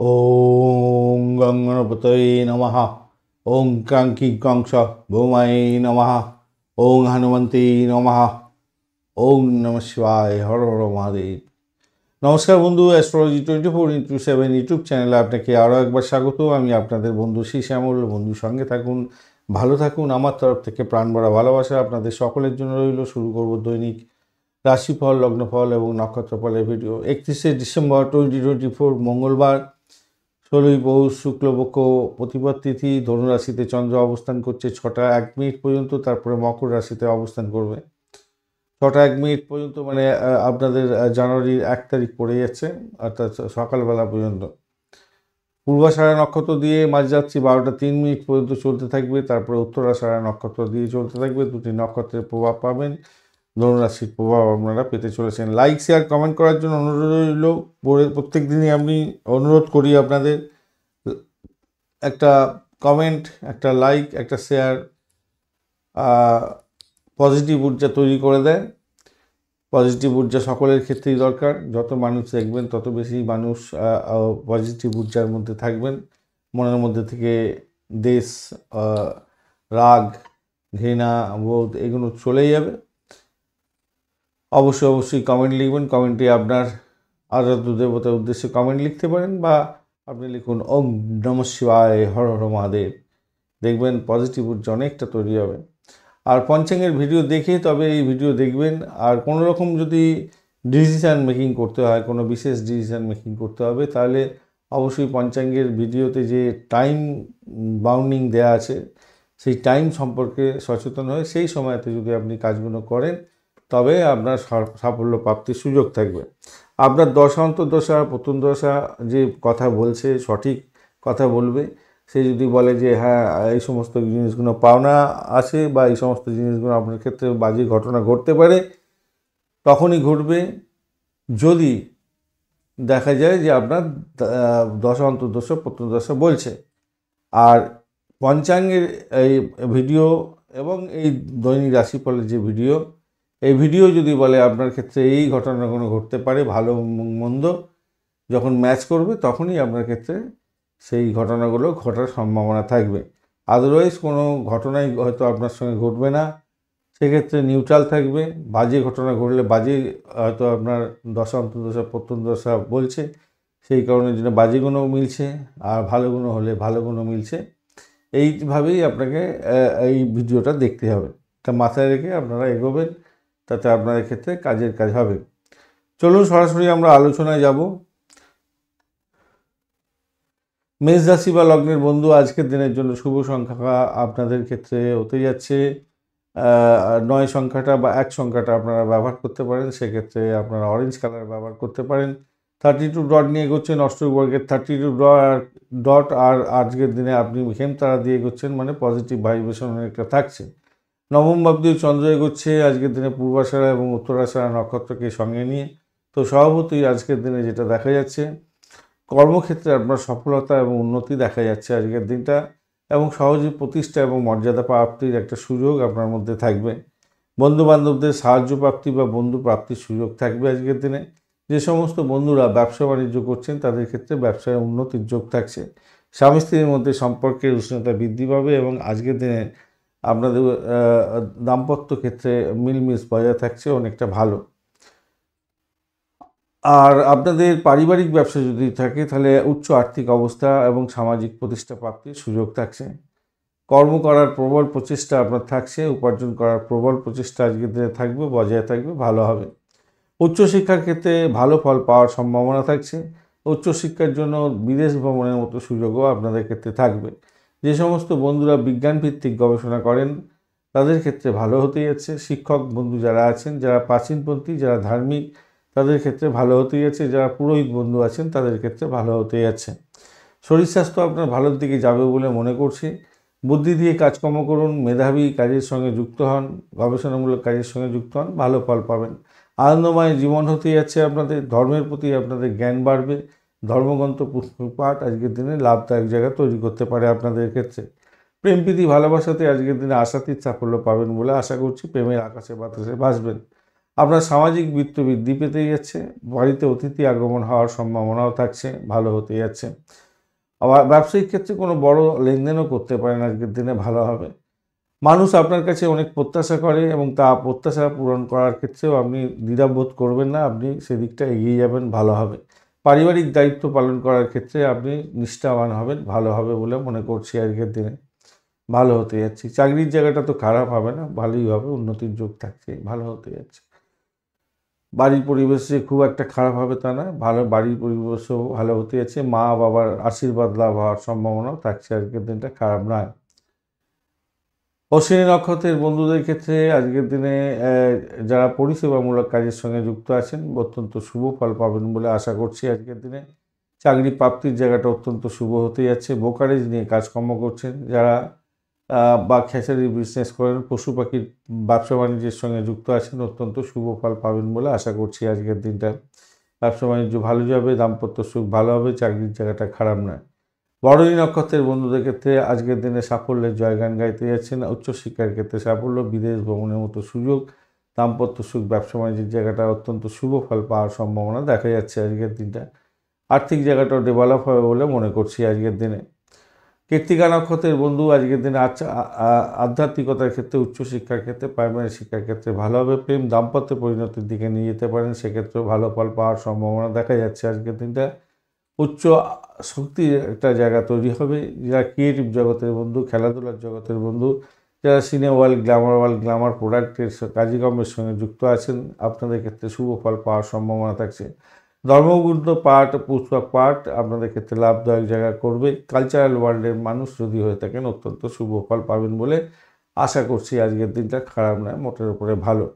ওং গঙ্গণপতয়ে নমঃ। ওং ক্রাঙ্কি কংস ভৌমায় নমঃ। ওং হনুমন্তে নমঃ। ওং নমঃ শিবায়। হর হর মহাদেব। নমস্কার বন্ধু, অ্যাস্ট্রোলজি 24x7 ইউটিউব চ্যানেলে আপনাকে আরও একবার স্বাগত। আমি আপনাদের বন্ধু শ্রী শ্যামল। বন্ধুর সঙ্গে থাকুন, ভালো থাকুন। আমার তরফ থেকে প্রাণ ভরা ভালোবাসা আপনাদের সকলের জন্য রইল। শুরু করব দৈনিক রাশিফল, লগ্নফল এবং নক্ষত্রফলের ভিডিও। 31শে ডিসেম্বর 2024 মঙ্গলবার, 16ই পৌষ শুক্লপক্ষ প্রতিপদ তিথি। ধনুরাশিতে চন্দ্র অবস্থান করছে 6টা 1 মিনিট পর্যন্ত, তারপরে মকর রাশিতে অবস্থান করবে 6টা 1 মিনিট পর্যন্ত, মানে আপনাদের জানুয়ারির 1 তারিখ পড়ে যাচ্ছে, অর্থাৎ সকালবেলা পর্যন্ত। পূর্বাষাঢ়া নক্ষত্র দিয়ে মাঝরাত্রি 12টা 3 মিনিট পর্যন্ত চলতে থাকবে, তারপরে উত্তরাষাঢ়া নক্ষত্র দিয়ে চলতে থাকবে। দুটি নক্ষত্রের প্রভাব পাবেন, ধনুরাশির প্রভাব আপনারা পেতে চলেছেন। লাইক শেয়ার কমেন্ট করার জন্য অনুরোধ রইল। প্রত্যেক দিনই আমি অনুরোধ করি আপনাদের একটা কমেন্ট, একটা লাইক, একটা শেয়ার পজিটিভ ঊর্জা তৈরি করে দেয়। পজিটিভ ঊর্জা সকলের ক্ষেত্রেই দরকার। যত মানুষ দেখবেন তত বেশি মানুষ পজিটিভ ঊর্জার মধ্যে থাকবেন। মনের মধ্যে থেকে দেশ, রাগ, ঘৃণা বোধ এগুলো চলেই যাবে। অবশ্যই কমেন্ট লিখবেন। কমেন্টে আপনার আরাধ্য দেবতার উদ্দেশ্যে কমেন্ট লিখতে পারেন, বা আপনি লিখুন ওম নমঃ শিবায়, হর হর মহাদেব। দেখবেন পজিটিভ ঊর্জা অনেকটা তৈরি হবে। আর পঞ্চাঙ্গের ভিডিও দেখে তবে এই ভিডিও দেখবেন। আর কোনো রকম যদি ডিসিশান মেকিং করতে হয়, কোনো বিশেষ ডিসিশান মেকিং করতে হবে, তাহলে অবশ্যই পঞ্চাঙ্গের ভিডিওতে যে টাইম বাউন্ডিং দেয়া আছে, সেই টাইম সম্পর্কে সচেতন হয়ে সেই সময়তে যদি আপনি কাজগুলো করেন, তবে আপনার সাফল্য প্রাপ্তির সুযোগ থাকবে। আপনার দশা অন্তর্দশা প্রথম দশা যে কথা বলছে, সঠিক কথা বলবে। সে যদি বলে যে হ্যাঁ এই সমস্ত জিনিসগুলো পাওনা আছে, বা এই সমস্ত জিনিসগুলো আপনার ক্ষেত্রে বাজে ঘটনা ঘটতে পারে, তখনই ঘটবে যদি দেখা যায় যে আপনার দশা অন্তর্দশা প্রথম দশা বলছে। আর পঞ্চাঙ্গের এই ভিডিও এবং এই দৈনিক রাশিফলের যে ভিডিও, এই ভিডিও যদি বলে আপনার ক্ষেত্রে এই ঘটনাগুলো ঘটতে পারে, ভালো মন্দ যখন ম্যাচ করবে তখনই আপনার ক্ষেত্রে সেই ঘটনাগুলো ঘটার সম্ভাবনা থাকবে। আদারওয়াইজ কোনো ঘটনাই হয়তো আপনার সঙ্গে ঘটবে না, সেক্ষেত্রে নিউট্রাল থাকবে। বাজে ঘটনা ঘটলে বাজে হয়তো আপনার দশা অন্তর্দশা প্রত্যন্ত দশা বলছে, সেই কারণের জন্য বাজে গুণও মিলছে, আর ভালো গুণ হলে ভালো গুণও মিলছে। এইভাবেই আপনাকে এই ভিডিওটা দেখতে হবে। তা মাথায় রেখে আপনারা এগোবেন, তাতে আপনাদের ক্ষেত্রে কাজের কাজ হবে। চলুন সরাসরি আমরা আলোচনায় যাব। মেষ রাশি বা লগ্নের বন্ধু, আজকের দিনের জন্য শুভ সংখ্যা আপনাদের ক্ষেত্রে হতে যাচ্ছে 9 সংখ্যাটা বা 1 সংখ্যাটা আপনারা ব্যবহার করতে পারেন। সেক্ষেত্রে আপনারা অরেঞ্জ কালার ব্যবহার করতে পারেন। 32 ডট নিয়ে এগোচ্ছেন, অষ্টবর্গের 32 ডট। আর আজকের দিনে আপনি হেমতারা দিয়ে এগোচ্ছেন, মানে পজিটিভ ভাইব্রেশন অনেকটা থাকছে। নবম ভাব দিয়ে চন্দ্র এগোচ্ছে আজকের দিনে পূর্বাষাঢ়া এবং উত্তরাষাঢ়া নক্ষত্রকে সঙ্গে নিয়ে। তো স্বভাবতই আজকের দিনে যেটা দেখা যাচ্ছে, কর্মক্ষেত্রে আপনার সফলতা এবং উন্নতি দেখা যাচ্ছে আজকের দিনটা, এবং সহজে প্রতিষ্ঠা এবং মর্যাদা প্রাপ্তির একটা সুযোগ আপনার মধ্যে থাকবে। বন্ধুবান্ধবদের সাহায্য প্রাপ্তি বা বন্ধু প্রাপ্তির সুযোগ থাকবে আজকের দিনে। যে সমস্ত বন্ধুরা ব্যবসা বাণিজ্য করছেন তাদের ক্ষেত্রে ব্যবসায় উন্নতির যোগ থাকছে। স্বামী স্ত্রীর মধ্যে সম্পর্কের উষ্ণতা বৃদ্ধি পাবে, এবং আজকের দিনে আপনাদের দাম্পত্য ক্ষেত্রে মিলমিশ বজায় থাকছে, অনেকটা ভালো। আর আপনাদের পারিবারিক ব্যবসা যদি থাকে, তাহলে উচ্চ আর্থিক অবস্থা এবং সামাজিক প্রতিষ্ঠা প্রাপ্তির সুযোগ থাকছে। কর্ম করার প্রবল প্রচেষ্টা আপনার থাকছে, উপার্জন করার প্রবল প্রচেষ্টা আজকের দিনে থাকবে, বজায় থাকবে, ভালো হবে। উচ্চশিক্ষার ক্ষেত্রে ভালো ফল পাওয়ার সম্ভাবনা থাকছে। উচ্চশিক্ষার জন্য বিদেশ ভ্রমণের মতো সুযোগও আপনাদের ক্ষেত্রে থাকবে। যে সমস্ত বন্ধুরা বিজ্ঞানভিত্তিক গবেষণা করেন তাদের ক্ষেত্রে ভালো হতে যাচ্ছে। শিক্ষক বন্ধু যারা আছেন, যারা প্রাচীনপন্থী, যারা ধার্মিক, তাদের ক্ষেত্রে ভালো হতে যাচ্ছে। যারা পুরোহিত বন্ধু আছেন তাদের ক্ষেত্রে ভালো হতে যাচ্ছে। শরীর স্বাস্থ্য আপনার ভালোর দিকে যাবে বলে মনে করছি। বুদ্ধি দিয়ে কাজকর্ম করুন, মেধাবী কাজের সঙ্গে যুক্ত হন, গবেষণামূলক কাজের সঙ্গে যুক্ত হন, ভালো ফল পাবেন। আনন্দময় জীবন হতে যাচ্ছে আপনাদের। ধর্মের প্রতি আপনাদের জ্ঞান বাড়বে। ধর্মগ্রন্থ পাঠ আজকের দিনে লাভদায়ক জায়গা তৈরি করতে পারে আপনাদের ক্ষেত্রে। প্রেম প্রীতি ভালোবাসাতে আজকের দিনে আশাতীত সাফল্য পাবেন বলে আশা করছি। প্রেমের আকাশে বাতাসে ভাসবেন। আপনার সামাজিক বৃত্ত বৃদ্ধি পেতেই যাচ্ছে, বাড়িতে অতিথি আগমন হওয়ার সম্ভাবনাও থাকছে, ভালো হতে যাচ্ছে। আবার ব্যবসায়িক ক্ষেত্রে কোনো বড় লেনদেনও করতে পারেন আজকের দিনে, ভালো হবে। মানুষ আপনার কাছে অনেক প্রত্যাশা করে এবং তা প্রত্যাশা পূরণ করার ক্ষেত্রেও আপনি দ্বিধাবোধ করবেন না, আপনি সেদিকটা এগিয়ে যাবেন, ভালো হবে। পারিবারিক দায়িত্ব পালন করার ক্ষেত্রে আপনি নিষ্ঠাবান হবেন, ভালো হবে বলে মনে করছি আজকের দিনে, ভালো হতে যাচ্ছে। চাকরির জায়গাটা তো খারাপ হবে না, ভালোই হবে, উন্নতির যোগ থাকছে, ভালো হতে যাচ্ছে। বাড়ির পরিবেশে খুব একটা খারাপ হবে তা না, ভালো, বাড়ির পরিবেশও ভালো হতে যাচ্ছে। মা বাবার আশীর্বাদ লাভ হওয়ার সম্ভাবনাও থাকছে আজকের দিনটা, খারাপ নয়। অশ্বিনী নক্ষত্রের বন্ধুদের ক্ষেত্রে আজকের দিনে যারা পরিষেবামূলক কাজের সঙ্গে যুক্ত আছেন অত্যন্ত শুভ ফল পাবেন বলে আশা করছি আজকের দিনে। চাকরি প্রাপ্তির জায়গাটা অত্যন্ত শুভ হতে যাচ্ছে। ব্রোকারেজ নিয়ে কাজকর্ম করছেন যারা, বা খেসারির বিজনেস করেন, পশু পাখির ব্যবসা বাণিজ্যের সঙ্গে যুক্ত আছেন, অত্যন্ত শুভ ফল পাবেন বলে আশা করছি আজকের দিনটা। ব্যবসা বাণিজ্য ভালো যাবে, দাম্পত্য সুখ ভালো হবে, চাকরির জায়গাটা খারাপ নয়। বরণী নক্ষত্রের বন্ধুদের ক্ষেত্রে আজকের দিনে সাফল্যের জয়গান গাইতে যাচ্ছেন। উচ্চশিক্ষার ক্ষেত্রে সাফল্য, বিদেশ ভ্রমণের মতো সুযোগ, দাম্পত্য সুখ, ব্যবসা বাণিজ্যের জায়গাটা অত্যন্ত শুভ ফল পাওয়ার সম্ভাবনা দেখা যাচ্ছে আজকের দিনটা। আর্থিক জায়গাটাও ডেভেলপ হবে বলে মনে করছি আজকের দিনে। কৃত্তিকা নক্ষত্রের বন্ধু আজকের দিনে আধ্যাত্মিকতার ক্ষেত্রে, উচ্চশিক্ষার ক্ষেত্রে, প্রাইমারি শিক্ষার ক্ষেত্রে ভালো হবে। প্রেম দাম্পত্য পরিণতির দিকে নিয়ে যেতে পারেন, সেক্ষেত্রেও ভালো ফল পাওয়ার সম্ভাবনা দেখা যাচ্ছে আজকের দিনটা। উচ্চ শক্তির একটা জায়গা তৈরি হবে। যারা ক্রিয়েটিভ জগতের বন্ধু, খেলাধুলার জগতের বন্ধু, যারা সিনে ওয়ার্ল্ড, গ্ল্যামার প্রোডাক্টের কার্যক্রমের সঙ্গে যুক্ত আছেন, আপনাদের ক্ষেত্রে শুভ ফল পাওয়ার সম্ভাবনা থাকছে। ধর্মগুরুত্ব পাঠ, পুস্তক পাঠ আপনাদের ক্ষেত্রে লাভদায়ক জায়গা করবে। কালচারাল ওয়ার্ল্ডের মানুষ যদি হয়ে থাকেন অত্যন্ত শুভ ফল পাবেন বলে আশা করছি আজকের দিনটা, খারাপ নয়, মোটের উপরে ভালো।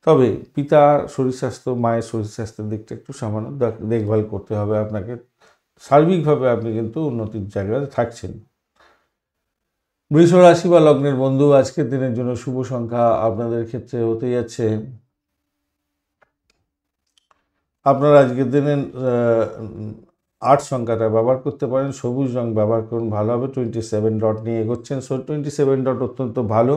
তবে পিতার শরীর স্বাস্থ্য, মায়ের শরীর স্বাস্থ্যের দিকটা একটু সামান্য দেখভাল করতে হবে আপনাকে। সার্বিকভাবে আপনি কিন্তু উন্নতির জায়গায় থাকছেন। বৃষ রাশি বা লগ্নের বন্ধু আজকের দিনের জন্য শুভ সংখ্যা আপনাদের ক্ষেত্রে হতে যাচ্ছে, আপনারা আজকের দিনে 8 সংখ্যাটা ব্যবহার করতে পারেন, সবুজ রং ব্যবহার করুন, ভালো হবে। 27 ডট নিয়ে এগোচ্ছেন, 27 ডট অত্যন্ত ভালো।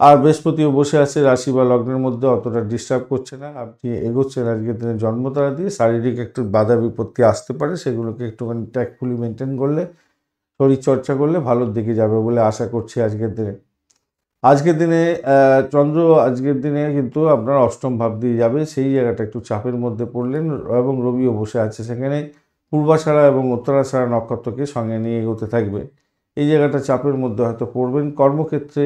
আর বৃহস্পতিও বসে আছে রাশি বা লগ্নের মধ্যে, অতটা ডিস্টার্ব করছে না, আপনি এগোচ্ছেন আজকের দিনে জন্মতারা দিয়ে। শারীরিক একটু বাধা বিপত্তি আসতে পারে, সেগুলোকে একটুখানি ট্যাক্টফুলি মেনটেন করলে, শরীরচর্চা করলে ভালোর দিকে যাবে বলে আশা করছি আজকের দিনে। আজকের দিনে চন্দ্র আজকের দিনে কিন্তু আপনার অষ্টম ভাব দিয়ে যাবে, সেই জায়গাটা একটু চাপের মধ্যে পড়লেন। এবং রবিও বসে আছে সেখানে, পূর্বাষাঢ়া এবং উত্তরাষাঢ়া নক্ষত্রকে সঙ্গে নিয়ে এগোতে থাকবে। এই জায়গাটা চাপের মধ্যে হয়তো পড়বেন। কর্মক্ষেত্রে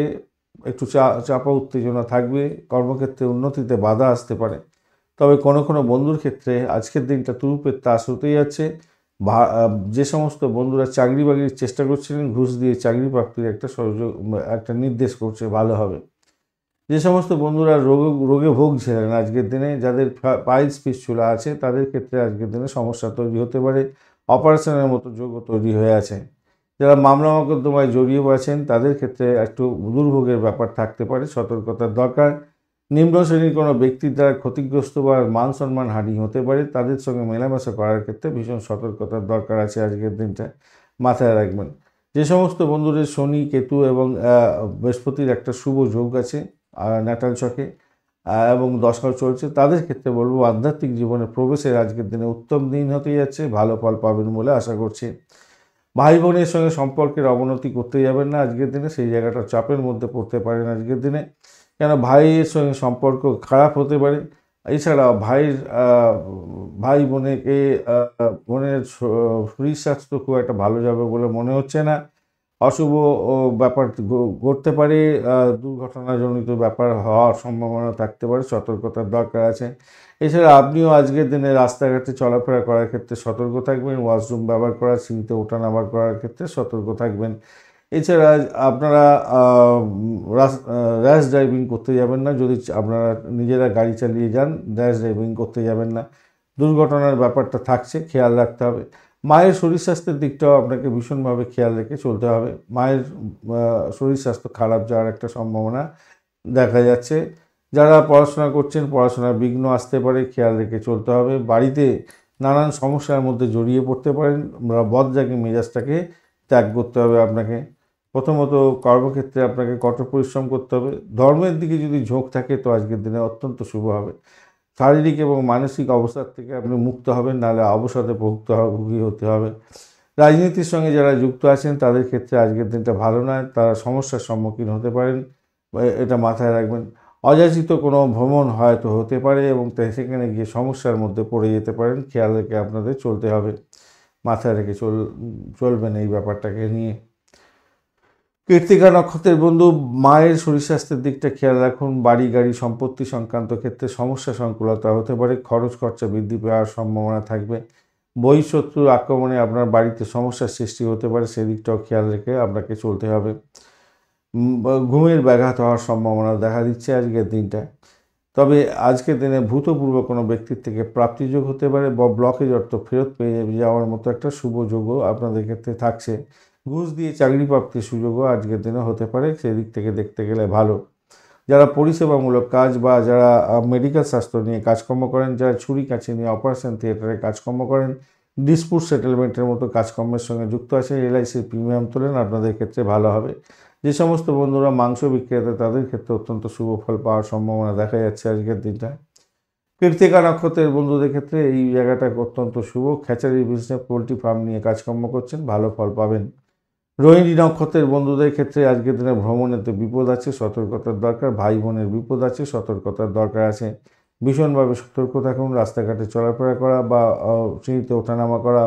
একটু চাপা উত্তেজনা থাকবে, কর্মক্ষেত্রে উন্নতিতে বাধা আসতে পারে। তবে কোনো কোনো বন্ধুর ক্ষেত্রে আজকের দিনটা তুরুপের তাস হতেই যাচ্ছে। যে সমস্ত বন্ধুরা চাকরি বাকরির চেষ্টা করছিলেন, ঘুষ দিয়ে চাকরি প্রাপ্তির একটা সহযোগ, একটা নির্দেশ করছে, ভালো হবে। যে সমস্ত বন্ধুরা রোগে ভুগছিলেন আজকের দিনে, যাদের পাইলস ফিস্টুলা আছে, তাদের ক্ষেত্রে আজকের দিনে সমস্যা তৈরি হতে পারে, অপারেশনের মতো যোগও তৈরি হয়ে আছে। যারা মামলা মোকদ্দমায় জড়িয়ে পড়েছেন, তাদের ক্ষেত্রে একটু দুর্ভোগের ব্যাপার থাকতে পারে, সতর্কতার দরকার। নিম্ন শ্রেণীর কোনো ব্যক্তির দ্বারা ক্ষতিগ্রস্ত বা মান সম্মান হানি হতে পারে, তাদের সঙ্গে মেলামেশা করার ক্ষেত্রে ভীষণ সতর্কতার দরকার আছে আজকের দিনটা, মাথায় রাখবেন। যে সমস্ত বন্ধুদের শনি, কেতু এবং বৃহস্পতির একটা শুভ যোগ আছে ন্যাটাল ছকে, এবং দশাও চলছে, তাদের ক্ষেত্রে বলবো আধ্যাত্মিক জীবনে প্রবেশের আজকের দিনে উত্তম দিন হতে যাচ্ছে, ভালো ফল পাবেন বলে আশা করছি। ভাই বোনের সঙ্গে সম্পর্কের অবনতি করতে যাবেন না আজকের দিনে, সেই জায়গাটা চাপের মধ্যে পড়তে পারেন আজকের দিনে, কেন ভাইয়ের সঙ্গে সম্পর্ক খারাপ হতে পারে। এছাড়া ভাই বোনের শরীর স্বাস্থ্য খুব একটা ভালো যাবে বলে মনে হচ্ছে না। অশুভ ব্যাপার ঘটতে পারে, দুর্ঘটনাজনিত ব্যাপার হওয়ার সম্ভাবনা থাকতে পারে, সতর্কতার দরকার আছে। এছাড়া আপনিও আজকের দিনে রাস্তাঘাটে চলাফেরা করার ক্ষেত্রে সতর্ক থাকবেন, ওয়াশরুম ব্যবহার করার, সিঁড়িতে ওঠানামা করার ক্ষেত্রে সতর্ক থাকবেন। এছাড়া আপনারা র্যাশ ড্রাইভিং করতে যাবেন না, যদি আপনারা নিজেরা গাড়ি চালিয়ে যান, র্যাশ ড্রাইভিং করতে যাবেন না, দুর্ঘটনার ব্যাপারটা থাকছে, খেয়াল রাখতে হবে। মায়ের শরীর স্বাস্থ্যের দিকটাও আপনাকে ভীষণভাবে খেয়াল রেখে চলতে হবে। মায়ের শরীর স্বাস্থ্য খারাপ যাওয়ার একটা সম্ভাবনা দেখা যাচ্ছে। যারা পড়াশোনা করছেন, পড়াশোনার বিঘ্ন আসতে পারে, খেয়াল রেখে চলতে হবে। বাড়িতে নানান সমস্যার মধ্যে জড়িয়ে পড়তে পারেন, বদজাগি মেজাজটাকে ত্যাগ করতে হবে আপনাকে। প্রথমত কর্মক্ষেত্রে আপনাকে কঠোর পরিশ্রম করতে হবে। ধর্মের দিকে যদি ঝোঁক থাকে তো আজকের দিনে অত্যন্ত শুভ হবে। শারীরিক এবং মানসিক অবসাদ থেকে আপনি মুক্ত হবেন, নাহলে অবসাদে ভুগি হতে হবে। রাজনীতির সঙ্গে যারা যুক্ত আছেন তাদের ক্ষেত্রে আজকের দিনটা ভালো নয়, তারা সমস্যার সম্মুখীন হতে পারেন, এটা মাথায় রাখবেন। অযাচিত কোনো ভ্রমণ হয়তো হতে পারে এবং সেখানে গিয়ে সমস্যার মধ্যে পড়ে যেতে পারেন, খেয়াল রেখে আপনাদের চলতে হবে, মাথায় রেখে চলবেন এই ব্যাপারটাকে নিয়ে। কৃত্তিকা নক্ষত্রের বন্ধু, মায়ের শরীর স্বাস্থ্যের দিকটা খেয়াল রাখুন। বাড়ি গাড়ি সম্পত্তি সংক্রান্ত ক্ষেত্রে সমস্যা সংকুলতা হতে পারে, খরচ খরচা বৃদ্ধি পাওয়ার সম্ভাবনা থাকবে। বহিঃশত্রুর আক্রমণে আপনার বাড়িতে সমস্যার সৃষ্টি হতে পারে, সেদিকটাও খেয়াল রেখে আপনাকে চলতে হবে। ঘুমের ব্যাঘাত হওয়ার সম্ভাবনা দেখা দিচ্ছে আজকের দিনটা। তবে আজকের দিনে ভূতপূর্ব কোনো ব্যক্তির থেকে প্রাপ্তিযোগ হতে পারে বা ব্লকেজ অর্থ ফেরত পেয়ে যাওয়ার মতো একটা শুভ যোগও আপনাদের ক্ষেত্রে থাকছে। ঘুষ দিয়ে চাকরি প্রাপ্তির সুযোগও আজকের দিনে হতে পারে, সেদিক থেকে দেখতে গেলে ভালো। যারা পরিষেবামূলক কাজ বা যারা মেডিকেল স্বাস্থ্য নিয়ে কাজকর্ম করেন, যারা ছুরি কাছে নিয়ে অপারেশন থিয়েটারে কাজকর্ম করেন, ডিসপুট সেটেলমেন্টের মতো কাজকর্মের সঙ্গে যুক্ত আছে, এলআইসির প্রিমিয়াম তোলেন, আপনাদের ক্ষেত্রে ভালো হবে। যে সমস্ত বন্ধুরা মাংস বিক্রেতা তাদের ক্ষেত্রে অত্যন্ত শুভ ফল পাওয়ার সম্ভাবনা দেখা যাচ্ছে আজকের দিনটা। কৃত্তিকা নক্ষত্রের বন্ধুদের ক্ষেত্রে এই জায়গাটা অত্যন্ত শুভ। খেচারি বিজনেস, পোলট্রি ফার্ম নিয়ে কাজকর্ম করছেন, ভালো ফল পাবেন। রোহিণী নক্ষত্রের বন্ধুদের ক্ষেত্রে আজকের দিনে ভ্রমণেতে বিপদ আছে, সতর্কতার দরকার। ভাই বোনের বিপদ আছে, সতর্কতার দরকার আছে। ভীষণভাবে সতর্ক থাকুন। রাস্তাঘাটে চলাফেরা করা বা সিঁড়িতে ওঠানামা করা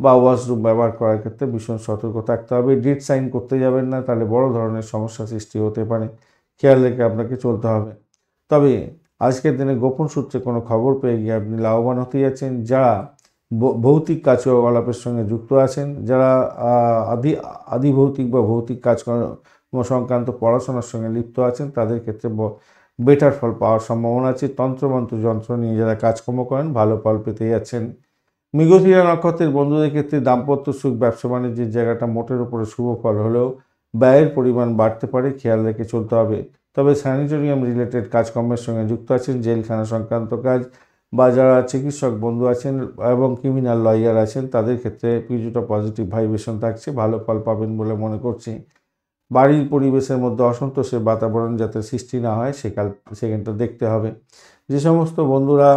বা ওয়াশরুম ব্যবহার করার ক্ষেত্রে ভীষণ সতর্ক থাকতে হবে। ডেট সাইন করতে যাবেন না, তাহলে বড় ধরনের সমস্যা সৃষ্টি হতে পারে, খেয়াল রেখে আপনাকে চলতে হবে। তবে আজকের দিনে গোপন সূত্রে কোনো খবর পেয়ে গিয়ে আপনি লাভবান হতে যাচ্ছেন। যারা ভৌতিক কার্যকলাপের সঙ্গে যুক্ত আছেন, যারা আদি ভৌতিক বা ভৌতিক কাজকর্ম সংক্রান্ত পড়াশোনার সঙ্গে লিপ্ত আছেন, তাদের ক্ষেত্রে বেটার ফল পাওয়ার সম্ভাবনা আছে। তন্ত্রমন্ত্র যন্ত্র নিয়ে যারা কাজকর্ম করেন, ভালো ফল পেতে যাচ্ছেন। মৃগশিরা নক্ষত্রের বন্ধুদের ক্ষেত্রে দাম্পত্য সুখ, ব্যবসা বাণিজ্যের জায়গাটা মোটের উপরে শুভ ফল হলেও ব্যয়ের পরিমাণ বাড়তে পারে, খেয়াল রেখে চলতে হবে। তবে স্যানিটোরিয়াম রিলেটেড কাজকর্মের সঙ্গে যুক্ত আছেন, জেলখানা সংক্রান্ত কাজ বা যারা চিকিৎসক বন্ধু আছেন এবং ক্রিমিনাল লয়ার আছেন, তাদের ক্ষেত্রে কিছুটা পজিটিভ ভাইব্রেশন থাকছে, ভালো ফল পাবেন বলে মনে করছি। বাড়ির পরিবেশের মধ্যে অসন্তোষের বাতাবরণ যাতে সৃষ্টি না হয় সেখানটা দেখতে হবে। যে সমস্ত বন্ধুরা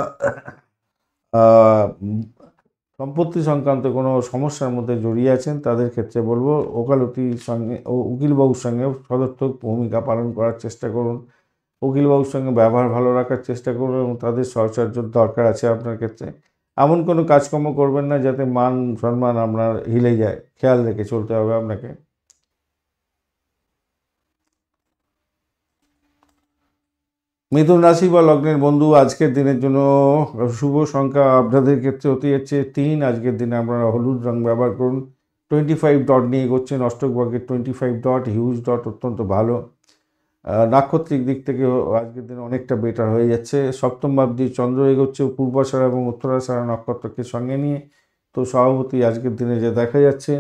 সম্পত্তি সংক্রান্ত কোনো সমস্যার মধ্যে জড়িয়ে আছেন, তাদের ক্ষেত্রে বলবো ওকালতির সঙ্গে উকিলবাবুর সঙ্গে সদর্থক ভূমিকা পালন করার চেষ্টা করুন। উকিলবাবুর সঙ্গে ব্যবহার ভালো রাখার চেষ্টা করুন এবং তাদের সহচর্যর দরকার আছে আপনার ক্ষেত্রে। এমন কোনো কাজকর্ম করবেন না যাতে মান সম্মান আপনার হিলে যায়, খেয়াল রেখে চলতে হবে আপনাকে। মিথুন রাশি বা লগ্নের বন্ধু, আজকের দিনের জন্য শুভ সংখ্যা আপনাদের ক্ষেত্রে হতে যাচ্ছে 3। আজকের দিনে আপনারা হলুদ রং ব্যবহার করুন। 25 ডট নিয়ে এগোচ্ছেন, অষ্টক ভাগ্যের 25 ডট, হিউজ ডট, অত্যন্ত ভালো। নাক্ষত্রিক দিক থেকে আজকের দিনে অনেকটা বেটার হয়ে যাচ্ছে। সপ্তম ভাব দিয়ে চন্দ্র এগোচ্ছে পূর্বাষাঢ়া এবং উত্তরাষাঢ়া নক্ষত্রকে সঙ্গে নিয়ে। তো স্বভাবতই আজকের দিনে যে দেখা যাচ্ছে,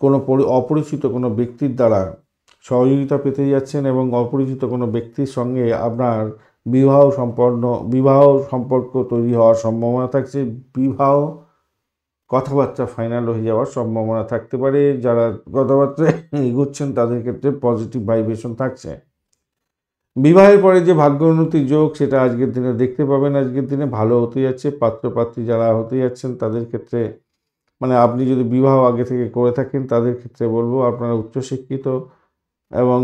কোনো অপরিচিত কোনো ব্যক্তির দ্বারা সহযোগিতা পেতে যাচ্ছেন এবং অপরিচিত কোনো ব্যক্তির সঙ্গে আপনার বিবাহ সম্পর্ক তৈরি হওয়ার সম্ভাবনা থাকছে। বিবাহ কথাবার্তা ফাইনাল হয়ে যাওয়ার সম্ভাবনা থাকতে পারে। যারা কথাবার্তায় এগোচ্ছেন তাদের ক্ষেত্রে পজিটিভ ভাইব্রেশন থাকছে। বিবাহের পরে যে ভাগ্য উন্নতির যোগ, সেটা আজকের দিনে দেখতে পাবেন। আজকের দিনে ভালো হতে যাচ্ছে। পাত্রপাত্রী যারা হতে যাচ্ছেন তাদের ক্ষেত্রে, মানে আপনি যদি বিবাহ আগে থেকে করে থাকেন তাদের ক্ষেত্রে বলবো আপনারা উচ্চশিক্ষিত এবং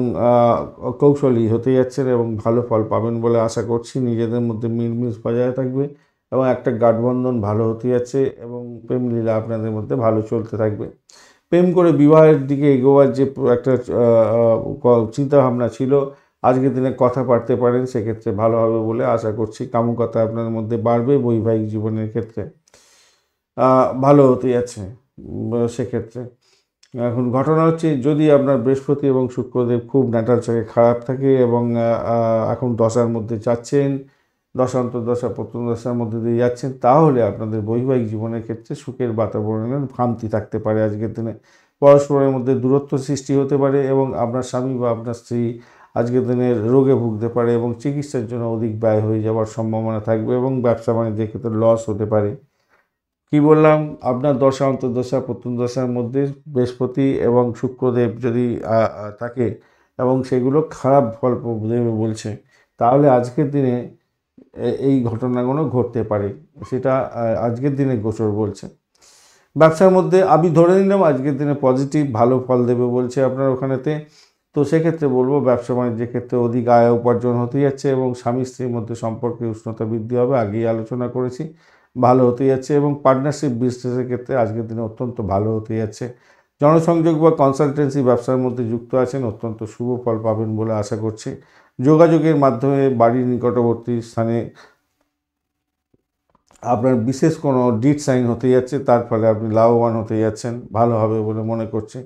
কৌশলী হতে যাচ্ছেন এবং ভালো ফল পাবেন বলে আশা করছি। নিজেদের মধ্যে মিলমিশ বজায় থাকবে এবং একটা গাঠবন্ধন ভালো হতে যাচ্ছে এবং প্রেম লীলা আপনাদের মধ্যে ভালো চলতে থাকবে। প্রেম করে বিবাহের দিকে এগোবার যে একটা চিন্তাভাবনা ছিল, আজকের দিনে কথা পারতে পারেন, সেক্ষেত্রে ভালো হবে বলে আশা করছি। কামুকতা আপনাদের মধ্যে বাড়বে, বৈবাহিক জীবনের ক্ষেত্রে ভালো হতে যাচ্ছে সেক্ষেত্রে। এখন ঘটনা হচ্ছে, যদি আপনার বৃহস্পতি এবং শুক্রদেব খুব ন্যাটাল চাকে খারাপ থাকে এবং এখন দশার মধ্যে যাচ্ছেন, দশান্তর্দশা প্রত্যন্তদশার মধ্যে দিয়ে যাচ্ছেন, তাহলে আপনাদের বৈবাহিক জীবনের ক্ষেত্রে সুখের বাতাবরণের ভ্রান্তি থাকতে পারে। আজকের দিনে পরস্পরের মধ্যে দূরত্ব সৃষ্টি হতে পারে এবং আপনার স্বামী বা আপনার স্ত্রী আজকের দিনে রোগে ভুগতে পারে এবং চিকিৎসার জন্য অধিক ব্যয় হয়ে যাওয়ার সম্ভাবনা থাকবে এবং ব্যবসা বাণিজ্যের ক্ষেত্রে লস হতে পারে। কি বললাম, আপনার দশা অন্তর্দশা প্রথম দশার মধ্যে বৃহস্পতি এবং শুক্রদেব যদি থাকে এবং সেগুলো খারাপ ফল দেবে বলছে, তাহলে আজকের দিনে এই ঘটনাগুলো ঘটতে পারে, সেটা আজকের দিনে গোচর বলছে। ব্যবসার মধ্যে আমি ধরে নিলাম আজকের দিনে পজিটিভ ভালো ফল দেবে বলছে আপনার ওখানেতে। তো সেক্ষেত্রে বলবো ব্যবসা বাণিজ্যের ক্ষেত্রে অধিক আয় উপার্জন হতে যাচ্ছে এবং স্বামী স্ত্রীর মধ্যে সম্পর্কে উষ্ণতা বৃদ্ধি হবে, আগেই আলোচনা করেছি, ভালো হতে যাচ্ছে। এবং পার্টনারশিপ বিজনেসের ক্ষেত্রে আজকের দিনে অত্যন্ত ভালো হতে যাচ্ছে। জনসংযোগ বা কনসালটেন্সি ব্যবসার মধ্যে যুক্ত আছেন, অত্যন্ত শুভ ফল পাবেন বলে আশা করছি। যোগাযোগের মাধ্যমে বাড়ির নিকটবর্তী স্থানে আপনার বিশেষ কোনো ডিড সাইন হতে যাচ্ছে, তার ফলে আপনি লাভবান হতে যাচ্ছেন, ভালো হবে বলে মনে করছি।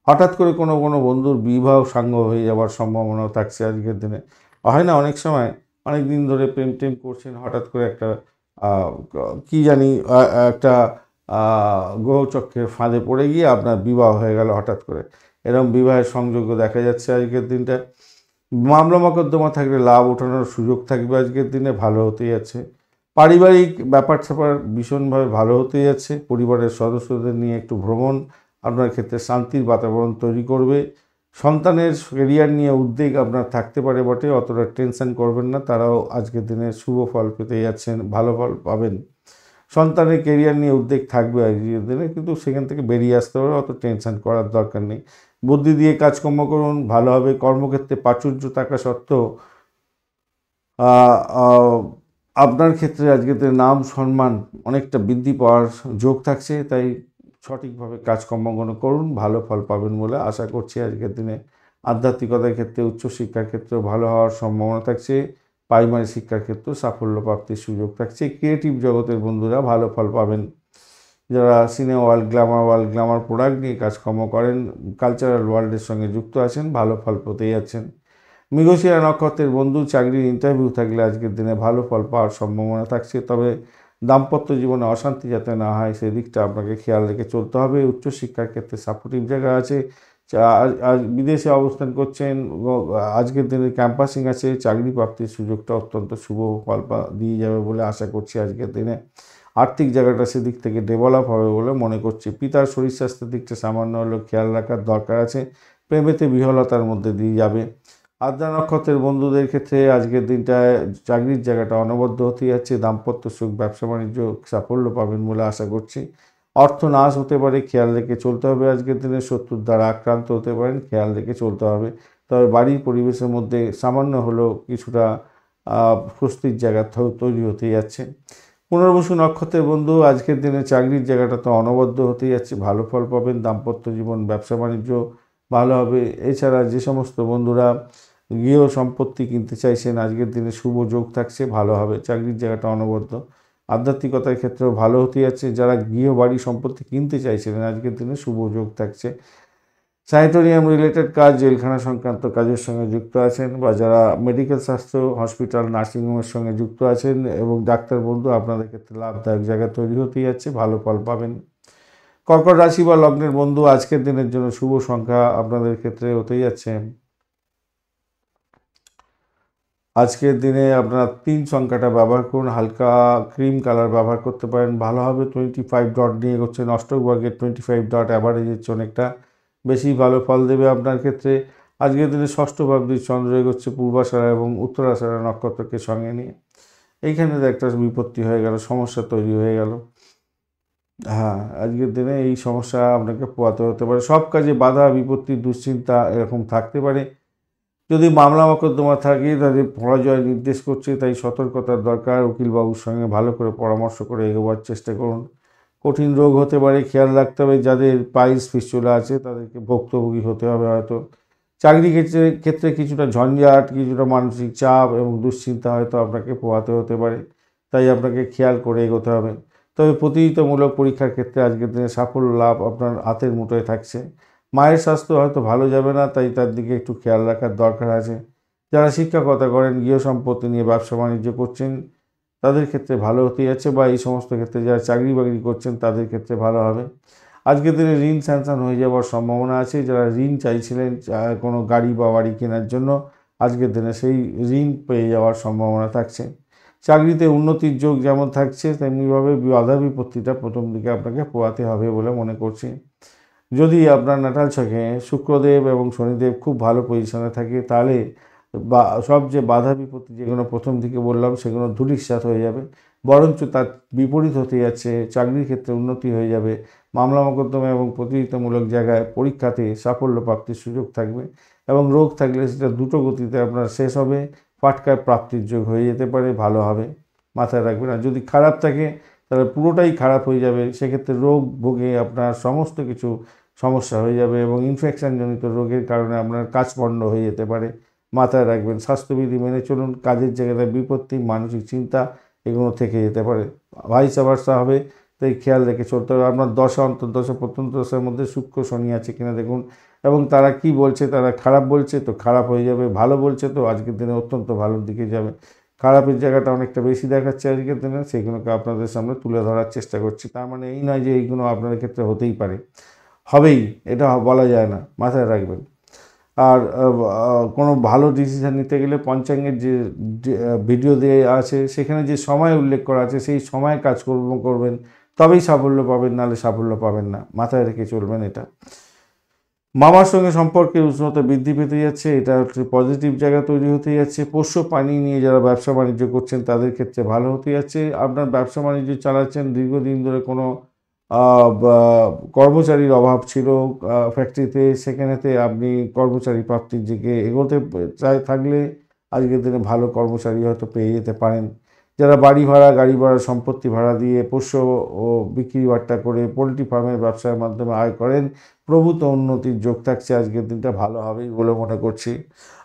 হঠাৎ করে কোনো বন্ধুর বিবাহ সাঙ্গ হয়ে যাওয়ার সম্ভাবনাও থাকছে আজকের দিনে। হয় না অনেক সময়, অনেক দিন ধরে প্রেম টেম করছেন, হঠাৎ করে একটা কি জানি একটা গ্রহচক্রের ফাঁদে পড়ে গিয়ে আপনার বিবাহ হয়ে গেল হঠাৎ করে, এরকম বিবাহের সংযোগও দেখা যাচ্ছে আজকের দিনটায়। মামলা মোকদ্দমা থাকলে লাভ ওঠানোর সুযোগ থাকবে আজকের দিনে, ভালো হতে যাচ্ছে। পারিবারিক ব্যাপার স্যাপার ভীষণভাবে ভালো হতে যাচ্ছে। পরিবারের সদস্যদের নিয়ে একটু ভ্রমণ আপনার ক্ষেত্রে শান্তির বাতাবরণ তৈরি করবে। সন্তানের ক্যারিয়ার নিয়ে উদ্বেগ আপনার থাকতে পারে বটে, অতটা টেনশন করবেন না, তারাও আজকের দিনে শুভ ফল পেতে যাচ্ছেন, ভালো ফল পাবেন। সন্তানের ক্যারিয়ার নিয়ে উদ্বেগ থাকবে আজকের দিনে, কিন্তু সেখান থেকে বেরিয়ে আসতে হবে, অত টেনশন করার দরকার নেই। বুদ্ধি দিয়ে কাজকর্ম করুন, ভালো হবে। কর্মক্ষেত্রে প্রাচুর্য থাকা সত্ত্বেও আপনার ক্ষেত্রে আজকের নাম সম্মান অনেকটা বৃদ্ধি পাওয়ার যোগ থাকছে, তাই সঠিকভাবে কাজকর্মগুলো করুন, ভালো ফল পাবেন বলে আশা করছি আজকের দিনে। আধ্যাত্মিকতার ক্ষেত্রে উচ্চশিক্ষার ক্ষেত্রেও ভালো হওয়ার সম্ভাবনা থাকছে। প্রাইমারি শিক্ষার ক্ষেত্রেও সাফল্য প্রাপ্তির সুযোগ থাকছে। ক্রিয়েটিভ জগতের বন্ধুরা ভালো ফল পাবেন। যারা সিনেমা ওয়ার্ল্ড, গ্ল্যামার প্রোডাক্ট নিয়ে কাজকর্ম করেন, কালচারাল ওয়ার্ল্ডের সঙ্গে যুক্ত আছেন, ভালো ফল পেতে যাচ্ছেন। মৃগশিরা নক্ষত্রের বন্ধু চাকরির ইন্টারভিউ থাকলে আজকের দিনে ভালো ফল পাওয়ার সম্ভাবনা থাকছে, তবে দাম্পত্য জীবনে অশান্তি যাতে না হয় সেদিকটা আপনাকে খেয়াল রেখে চলতে হবে। উচ্চশিক্ষার ক্ষেত্রে সাপোর্টিভ জায়গা আছে। বিদেশে অবস্থান করছেন, আজকের দিনে ক্যাম্পাসিং আছে, চাকরি প্রাপ্তির সুযোগটা অত্যন্ত শুভ ফল দিয়ে যাবে বলে আশা করছি আজকের দিনে। আর্থিক জায়গাটা সেদিক থেকে ডেভেলপ হবে বলে মনে করছি। পিতার শরীর স্বাস্থ্যের দিকটা সামান্য হলেও খেয়াল রাখার দরকার আছে, প্রেমেতে বিহলতার মধ্যে দিয়ে যাবে। আদ্রা নক্ষত্রের বন্ধুদের ক্ষেত্রে আজকের দিনটায় চাকরির জায়গাটা অনবদ্য হতে যাচ্ছে, দাম্পত্য সুখ, ব্যবসা বাণিজ্য সাফল্য পাবেন বলে আশা করছি। অর্থ নাশ হতে পারে, খেয়াল রেখে চলতে হবে। আজকের দিনে শত্রুর দ্বারা আক্রান্ত হতে পারেন, খেয়াল রেখে চলতে হবে। তবে বাড়ির পরিবেশের মধ্যে সামান্য হলেও কিছুটা স্বস্তির জায়গা তৈরি হতে যাচ্ছে। পুনর্বসু নক্ষত্রের বন্ধু আজকের দিনে চাকরির জায়গাটা তো অনবদ্য হতে যাচ্ছে, ভালো ফল পাবেন। দাম্পত্য জীবন, ব্যবসা বাণিজ্য ভালো হবে। এছাড়া যে সমস্ত বন্ধুরা গৃহ সম্পত্তি কিনতে চাইছেন, আজকের দিনে শুভ যোগ থাকছে, ভালো হবে। চাকরির জায়গাটা অনবদ্য। আধ্যাত্মিকতার ক্ষেত্রেও ভালো হতে যাচ্ছে। যারা গৃহ বাড়ি সম্পত্তি কিনতে চাইছিলেন, আজকের দিনে শুভ যোগ থাকছে। স্যানিটোরিয়াম রিলেটেড কাজ, জেলখানা সংক্রান্ত কাজের সঙ্গে যুক্ত আছেন, বা যারা মেডিকেল স্বাস্থ্য, হসপিটাল, নার্সিংহোমের সঙ্গে যুক্ত আছেন এবং ডাক্তার বন্ধু, আপনাদের ক্ষেত্রে লাভদায়ক জায়গা তৈরি হতে যাচ্ছে, ভালো ফল পাবেন। কর্কট রাশি বা লগ্নের বন্ধু আজকের দিনের জন্য শুভ সংখ্যা আপনাদের ক্ষেত্রে হতে যাচ্ছে, আজকের দিনে আপনারা 3 সংখ্যাটা ব্যবহার করুন, হালকা ক্রিম কালার ব্যবহার করতে পারেন, ভালো হবে। 25 ডট নিয়ে এগোচ্ছেন, অষ্টক বর্গের 25 ডট অ্যাভারেজের চেয়ে অনেকটা বেশি ভালো ফল দেবে আপনার ক্ষেত্রে। আজকের দিনে ষষ্ঠ ভাবটি চন্দ্র এগোচ্ছে পূর্বাষাঢ়া এবং উত্তরাষাঢ়া নক্ষত্রকে সঙ্গে নিয়ে। এইখানে একটা বিপত্তি হয়ে গেল, সমস্যা তৈরি হয়ে গেল। হ্যাঁ, আজকের দিনে এই সমস্যা আপনাকে পোহাতে হতে পারে। সব কাজে বাধা, বিপত্তি, দুশ্চিন্তা এরকম থাকতে পারে। যদি মামলা মোকদ্দমা থাকে তাদের পরাজয় নির্দেশ করছে, তাই সতর্কতার দরকার। উকিলবাবুর সঙ্গে ভালো করে পরামর্শ করে এগোবার চেষ্টা করুন। কঠিন রোগ হতে পারে, খেয়াল রাখতে হবে। যাদের পাইলস ফিস্টুলা আছে তাদেরকে ভুক্তভোগী হতে হবে হয়তো। চাকরি ক্ষেত্রে কিছুটা ঝঞ্ঝাট, কিছুটা মানসিক চাপ এবং দুশ্চিন্তা হয়তো আপনাকে পোহাতে হতে পারে, তাই আপনাকে খেয়াল করে এগোতে হবে। তবে প্রতিযোগিতামূলক পরীক্ষার ক্ষেত্রে আজকের দিনে সাফল্য লাভ আপনার হাতের মুঠোয় থাকছে। মায়ের স্বাস্থ্য হয়তো ভালো যাবে না, তাই তার দিকে একটু খেয়াল রাখার দরকার আছে। যারা শিক্ষকতা করেন, গৃহ সম্পত্তি নিয়ে ব্যবসা বাণিজ্য করছেন, তাদের ক্ষেত্রে ভালো হতে যাচ্ছে, বা এই সমস্ত ক্ষেত্রে যারা চাকরি বাকরি করছেন তাদের ক্ষেত্রে ভালো হবে। আজকের দিনে ঋণ স্যাংশন হয়ে যাওয়ার সম্ভাবনা আছে। যারা ঋণ চাইছিলেন কোনো গাড়ি বা বাড়ি কেনার জন্য, আজকের দিনে সেই ঋণ পেয়ে যাওয়ার সম্ভাবনা থাকছে। চাকরিতে উন্নতির যোগ যেমন থাকছে তেমনিভাবে বাধা বিপত্তিটা প্রথম দিকে আপনাকে পোহাতে হবে বলে মনে করছি। যদি আপনার নাটাল ছকে শুক্রদেব এবং শনিদেব খুব ভালো পজিশনে থাকে তাহলে বা সব যে বাধা বিপত্তি যেগুলো প্রথম দিকে বললাম সেগুলো ধূলিসাৎ হয়ে যাবে, বরঞ্চ তার বিপরীত হতে যাচ্ছে। চাকরির ক্ষেত্রে উন্নতি হয়ে যাবে, মামলা মোকদ্দমা এবং প্রতিযোগিতামূলক জায়গায় পরীক্ষাতে সাফল্য প্রাপ্তির সুযোগ থাকবে এবং রোগ থাকলে সেটা দ্রুত গতিতে আপনার শেষ হবে, ফাটকার প্রাপ্তির যোগ হয়ে যেতে পারে, ভালো হবে, মাথায় রাখবেন। আর যদি খারাপ থাকে তাহলে পুরোটাই খারাপ হয়ে যাবে, সেক্ষেত্রে রোগ ভোগে আপনার সমস্ত কিছু সমস্যা হয়ে যাবে এবং ইনফেকশনজনিত রোগের কারণে আপনার কাজ বন্ধ হয়ে যেতে পারে, মাথায় রাখবেন। স্বাস্থ্যবিধি মেনে চলুন, কাজের জায়গায় বিপত্তি, মানসিক চিন্তা এগুলো থেকে যেতে পারে, ভাইস ভার্সা হবে, তাই খেয়াল রেখে চলতে হবে। আপনার দশা অন্তর্দশা প্রত্যন্তদশার মধ্যে শুক্র শনি আছে কিনা দেখুন, এবং তারা কি বলছে, তারা খারাপ বলছে তো খারাপ হয়ে যাবে, ভালো বলছে তো আজকের দিনে অত্যন্ত ভালোর দিকে যাবে। খারাপের জায়গাটা অনেকটা বেশি দেখাচ্ছে আজকের দিনে, সেইগুলোকে আপনাদের সামনে তুলে ধরার চেষ্টা করছি। তার মানে এই নয় যে এইগুলো আপনাদের ক্ষেত্রে হতেই পারে, হবেই, এটা বলা যায় না, মাথায় রাখবেন। আর কোনো ভালো ডিসিশান নিতে গেলে পঞ্চাঙ্গের যে ভিডিও দিয়ে আছে সেখানে যে সময় উল্লেখ করা আছে সেই সময়ে কাজ করবেন, তবেই সাফল্য পাবেন, নাহলে সাফল্য পাবেন না, মাথায় রেখে চলবেন এটা। মামার সঙ্গে সম্পর্কের উষ্ণতা বৃদ্ধি পেতে যাচ্ছে, এটা হচ্ছে পজিটিভ জায়গা তৈরি হতে যাচ্ছে। পোষ্য প্রাণী নিয়ে যারা ব্যবসা বাণিজ্য করছেন তাদের ক্ষেত্রে ভালো হতে যাচ্ছে। আপনার ব্যবসা বাণিজ্য চালাচ্ছেন, দীর্ঘদিন ধরে কোনো কর্মচারীর অভাব ছিল ফ্যাক্টরিতে, সেখানেতে আপনি কর্মচারী প্রাপ্তির দিকে এগোতে থাকলে আজকের দিনে ভালো কর্মচারী হয়তো পেয়ে যেতে পারেন। যারা বাড়ি ভাড়া, গাড়ি ভাড়া, সম্পত্তি ভাড়া দিয়ে পোষ্য ও বিক্রি বাট্টা করে পোলট্রি ফার্মের ব্যবসার মাধ্যমে আয় করেন, প্রভূত উন্নতির যোগ থাকছে, আজকের দিনটা ভালো হবেই বলে মনে করছি।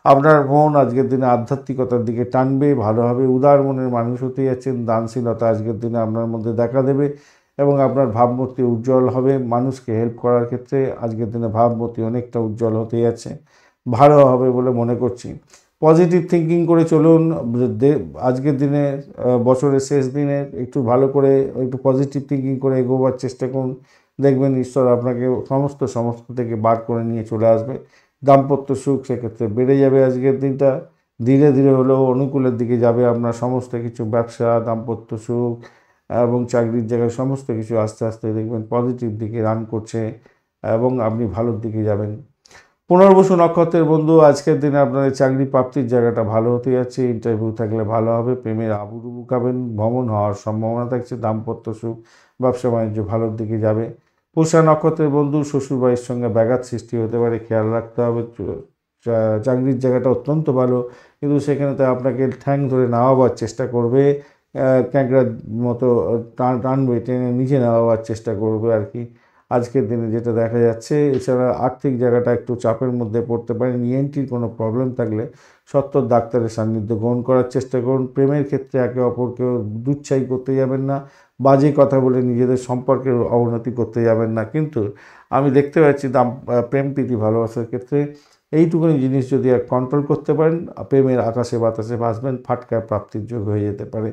আপনার মন আজকের দিনে আধ্যাত্মিকতার দিকে টানবে, ভালো হবে, উদার মনের মানুষ হতে যাচ্ছেন, দানশীলতা আজকের দিনে আপনার মধ্যে দেখা দেবে এবং আপনার ভাবমূর্তি উজ্জ্বল হবে। মানুষকে হেল্প করার ক্ষেত্রে আজকের দিনে ভাবমূর্তি অনেকটা উজ্জ্বল হতে যাচ্ছে, ভালো হবে বলে মনে করছি। পজিটিভ থিঙ্কিং করে চলুন, আজকের দিনে বছরের শেষ দিনে একটু ভালো করে একটু পজিটিভ থিঙ্কিং করে এগোবার চেষ্টা করুন, দেখবেন ঈশ্বর আপনাকে সমস্ত সমস্যা থেকে বার করে নিয়ে চলে আসবে। দাম্পত্য সুখ সেক্ষেত্রে বেড়ে যাবে, আজকের দিনটা ধীরে ধীরে হলেও অনুকূলের দিকে যাবে। আপনার সমস্ত কিছু ব্যবসা, দাম্পত্য সুখ এবং চাকরির জায়গায় সমস্ত কিছু আস্তে আস্তে দেখবেন পজিটিভ দিকে রান করছে এবং আপনি ভালোর দিকে যাবেন। পুনর্বসু নক্ষত্রের বন্ধু, আজকের দিনে আপনাদের চাকরি প্রাপ্তির জায়গাটা ভালো হতে যাচ্ছে, ইন্টারভিউ থাকলে ভালো হবে, প্রেমের আবুরু বুকাবেন, ভ্রমণ হওয়ার সম্ভাবনা থাকছে, দাম্পত্য সুখ, ব্যবসা বাণিজ্য ভালোর দিকে যাবে। পুষা নক্ষত্রের বন্ধু, শ্বশুরবাড়ির সঙ্গে ব্যাঘাত সৃষ্টি হতে পারে, খেয়াল রাখতে হবে। চাকরির জায়গাটা অত্যন্ত ভালো, কিন্তু সেখানে তো আপনাকে ঠ্যাং ধরে নামাবার চেষ্টা করবে, ক্যাঁকড়ার মতো টানবে, টেনে নিচে নামাবার চেষ্টা করবে আর কি আজকের দিনে যেটা দেখা যাচ্ছে। এছাড়া আর্থিক জায়গাটা একটু চাপের মধ্যে পড়তে পারেন। ইএনটির কোনো প্রবলেম থাকলে সত্ত্বর ডাক্তারের সান্নিধ্য গ্রহণ করার চেষ্টা করুন। প্রেমের ক্ষেত্রে একে অপরকে দুচ্ছাই করতে যাবেন না, বাজে কথা বলে নিজেদের সম্পর্কের অবনতি করতে যাবেন না। কিন্তু আমি দেখতে পাচ্ছি প্রেম প্রীতি ভালোবাসার ক্ষেত্রে এইটুকুনি জিনিস যদি কন্ট্রোল করতে পারেন, প্রেমের আকাশে বাতাসে ভাসবেন, ফাটকায় প্রাপ্তির যোগ হয়ে যেতে পারে।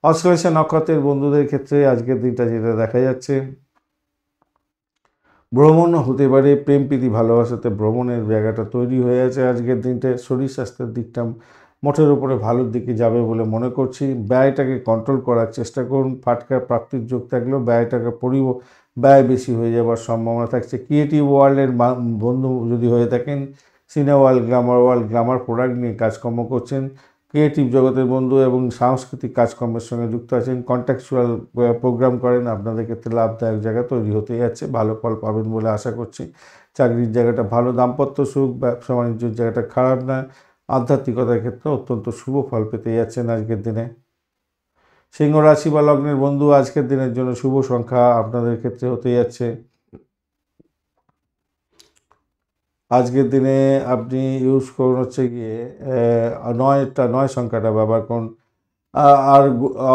অশ্লেষা নক্ষত্রের বন্ধুদের ক্ষেত্রে আজকের দিনটা যেটা দেখা যাচ্ছে, ভ্রমণ হতে পারে, প্রেম প্রীতি ভালোবাসাতে ভ্রমণের জায়গাটা তৈরি হয়ে আছে আজকের দিনটায়। শরীর স্বাস্থ্যের দিকটা মোটের উপরে ভালোর দিকে যাবে বলে মনে করছি। ব্যয়টাকে কন্ট্রোল করার চেষ্টা করুন, ফাটকার প্রাপ্তির যোগ থাকলেও ব্যয়টাকে ব্যয় বেশি হয়ে যাওয়ার সম্ভাবনা থাকছে। ক্রিয়েটিভ ওয়ার্ল্ডের বন্ধু যদি হয়ে থাকেন, সিনে world, Glamour world, Glamour product নিয়ে কাজকর্ম করছেন, ক্রিয়েটিভ জগতের বন্ধু এবং সাংস্কৃতিক কাজকর্মের সঙ্গে যুক্ত আছেন, কন্ট্যাকচুয়াল প্রোগ্রাম করেন, আপনাদের ক্ষেত্রে লাভদায়ক জায়গা তৈরি হতে যাচ্ছে, ভালো ফল পাবেন বলে আশা করছি। চাকরির জায়গাটা ভালো, দাম্পত্য সুখ, ব্যবসা বাণিজ্যের জায়গাটা খারাপ না, আধ্যাত্মিকতার ক্ষেত্রে অত্যন্ত শুভ ফল পেতে যাচ্ছেন আজকের দিনে। সিংহ রাশি বা লগ্নের বন্ধু, আজকের দিনের জন্য শুভ সংখ্যা আপনাদের ক্ষেত্রে হতে যাচ্ছে, আজকের দিনে আপনি ইউজ করুন হচ্ছে গিয়ে 9 সংখ্যাটা ব্যবহার করুন, আর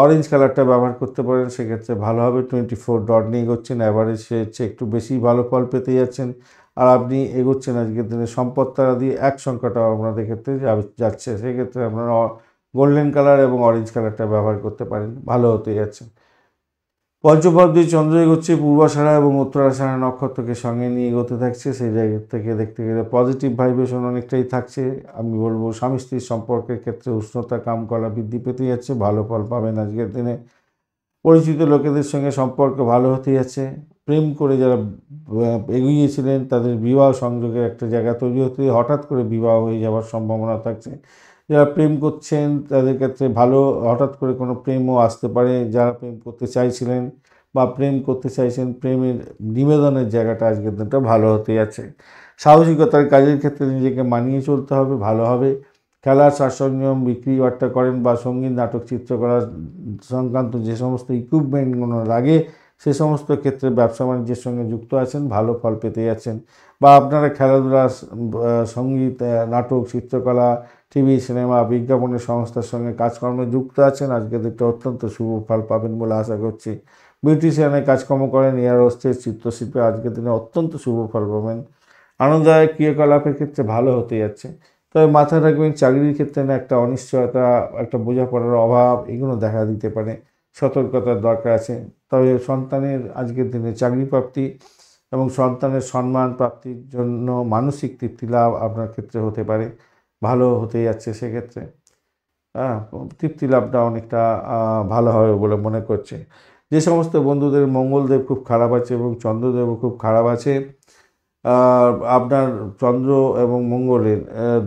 অরেঞ্জ কালারটা ব্যবহার করতে পারেন, সেক্ষেত্রে ভালো হবে। 24 ডট নিয়ে এগোচ্ছেন, অ্যাভারেজ হচ্ছে একটু বেশি ভালো ফল পেতে যাচ্ছেন। আর আপনি এগোচ্ছেন আজকের দিনে সম্পদ তারা দিয়ে 1 সংখ্যাটাও আপনাদের ক্ষেত্রে যাচ্ছে, সেক্ষেত্রে আপনারা গোল্ডেন কালার এবং অরেঞ্জ কালারটা ব্যবহার করতে পারেন, ভালো হতে যাচ্ছে। পঞ্চমভাবটি চন্দ্র এগোচ্ছে পূর্বাষাঢ়া এবং উত্তরাষাঢ়া নক্ষত্রকে সঙ্গে নিয়ে এগোতে থাকছে। সেই জায়গা থেকে দেখতে গেলে পজিটিভ ভাইব্রেশন অনেকটাই থাকছে। আমি বলবো স্বামী স্ত্রীর সম্পর্কের ক্ষেত্রে উষ্ণতা কাম করা বৃদ্ধি পেতে যাচ্ছে, ভালো ফল পাবেন আজকের দিনে। পরিচিত লোকেদের সঙ্গে সম্পর্ক ভালো হতে যাচ্ছে। প্রেম করে যারা এগিয়েছিলেন তাদের বিবাহ সংযোগের একটা জায়গা তৈরি হতে, হঠাৎ করে বিবাহ হয়ে যাওয়ার সম্ভাবনা থাকছে। যারা প্রেম করছেন তাদের ক্ষেত্রে ভালো, হঠাৎ করে কোনো প্রেমও আসতে পারে। যারা প্রেম করতে চাইছিলেন বা প্রেম করতে চাইছেন, প্রেমের নিবেদনের জায়গাটা আজকের দিনটা ভালো হতে যাচ্ছে। সাহসিকতার কাজের ক্ষেত্রে নিজেকে মানিয়ে চলতে হবে, ভালো হবে। খেলার সারসংযম বিক্রি বার্তা করেন বা সঙ্গীত নাটক চিত্রকলা সংক্রান্ত যে সমস্ত ইকুইপমেন্টগুলো লাগে সে সমস্ত ক্ষেত্রে ব্যবসা বাণিজ্যের সঙ্গে যুক্ত আছেন, ভালো ফল পেতে যাচ্ছেন। বা আপনারা খেলাধুলা, সঙ্গীত, নাটক, চিত্রকলা, টিভি, সিনেমা, বিজ্ঞাপনের সংস্থার সঙ্গে কাজকর্মে যুক্ত আছেন, আজকে দিনটা অত্যন্ত শুভ ফল পাবেন বলে আশা করছি। বিউটিশিয়ানের কাজকর্ম করেন, এয়ার হোস্টেস, চিত্রশিল্পে আজকের দিনে অত্যন্ত শুভ ফল পাবেন। আনন্দদায়ক ক্রিয়াকলাপের ক্ষেত্রে ভালো হতে যাচ্ছে। তবে মাথায় রাখবেন চাকরির ক্ষেত্রে না একটা অনিশ্চয়তা, একটা বোঝাপড়ার অভাব এগুলো দেখা দিতে পারে, সতর্কতার দরকার আছে। তবে সন্তানের আজকের দিনে চাকরি প্রাপ্তি এবং সন্তানের সম্মান প্রাপ্তির জন্য মানসিক তৃপ্তি লাভ আপনার ক্ষেত্রে হতে পারে, ভালো হতে যাচ্ছে সেক্ষেত্রে। হ্যাঁ, তৃপ্তি লাভটা অনেকটা ভালো হবে বলে মনে করছে। যে সমস্ত বন্ধুদের মঙ্গলদেব খুব খারাপ আছে এবং চন্দ্রদেবও খুব খারাপ আছে, আপনার চন্দ্র এবং মঙ্গলের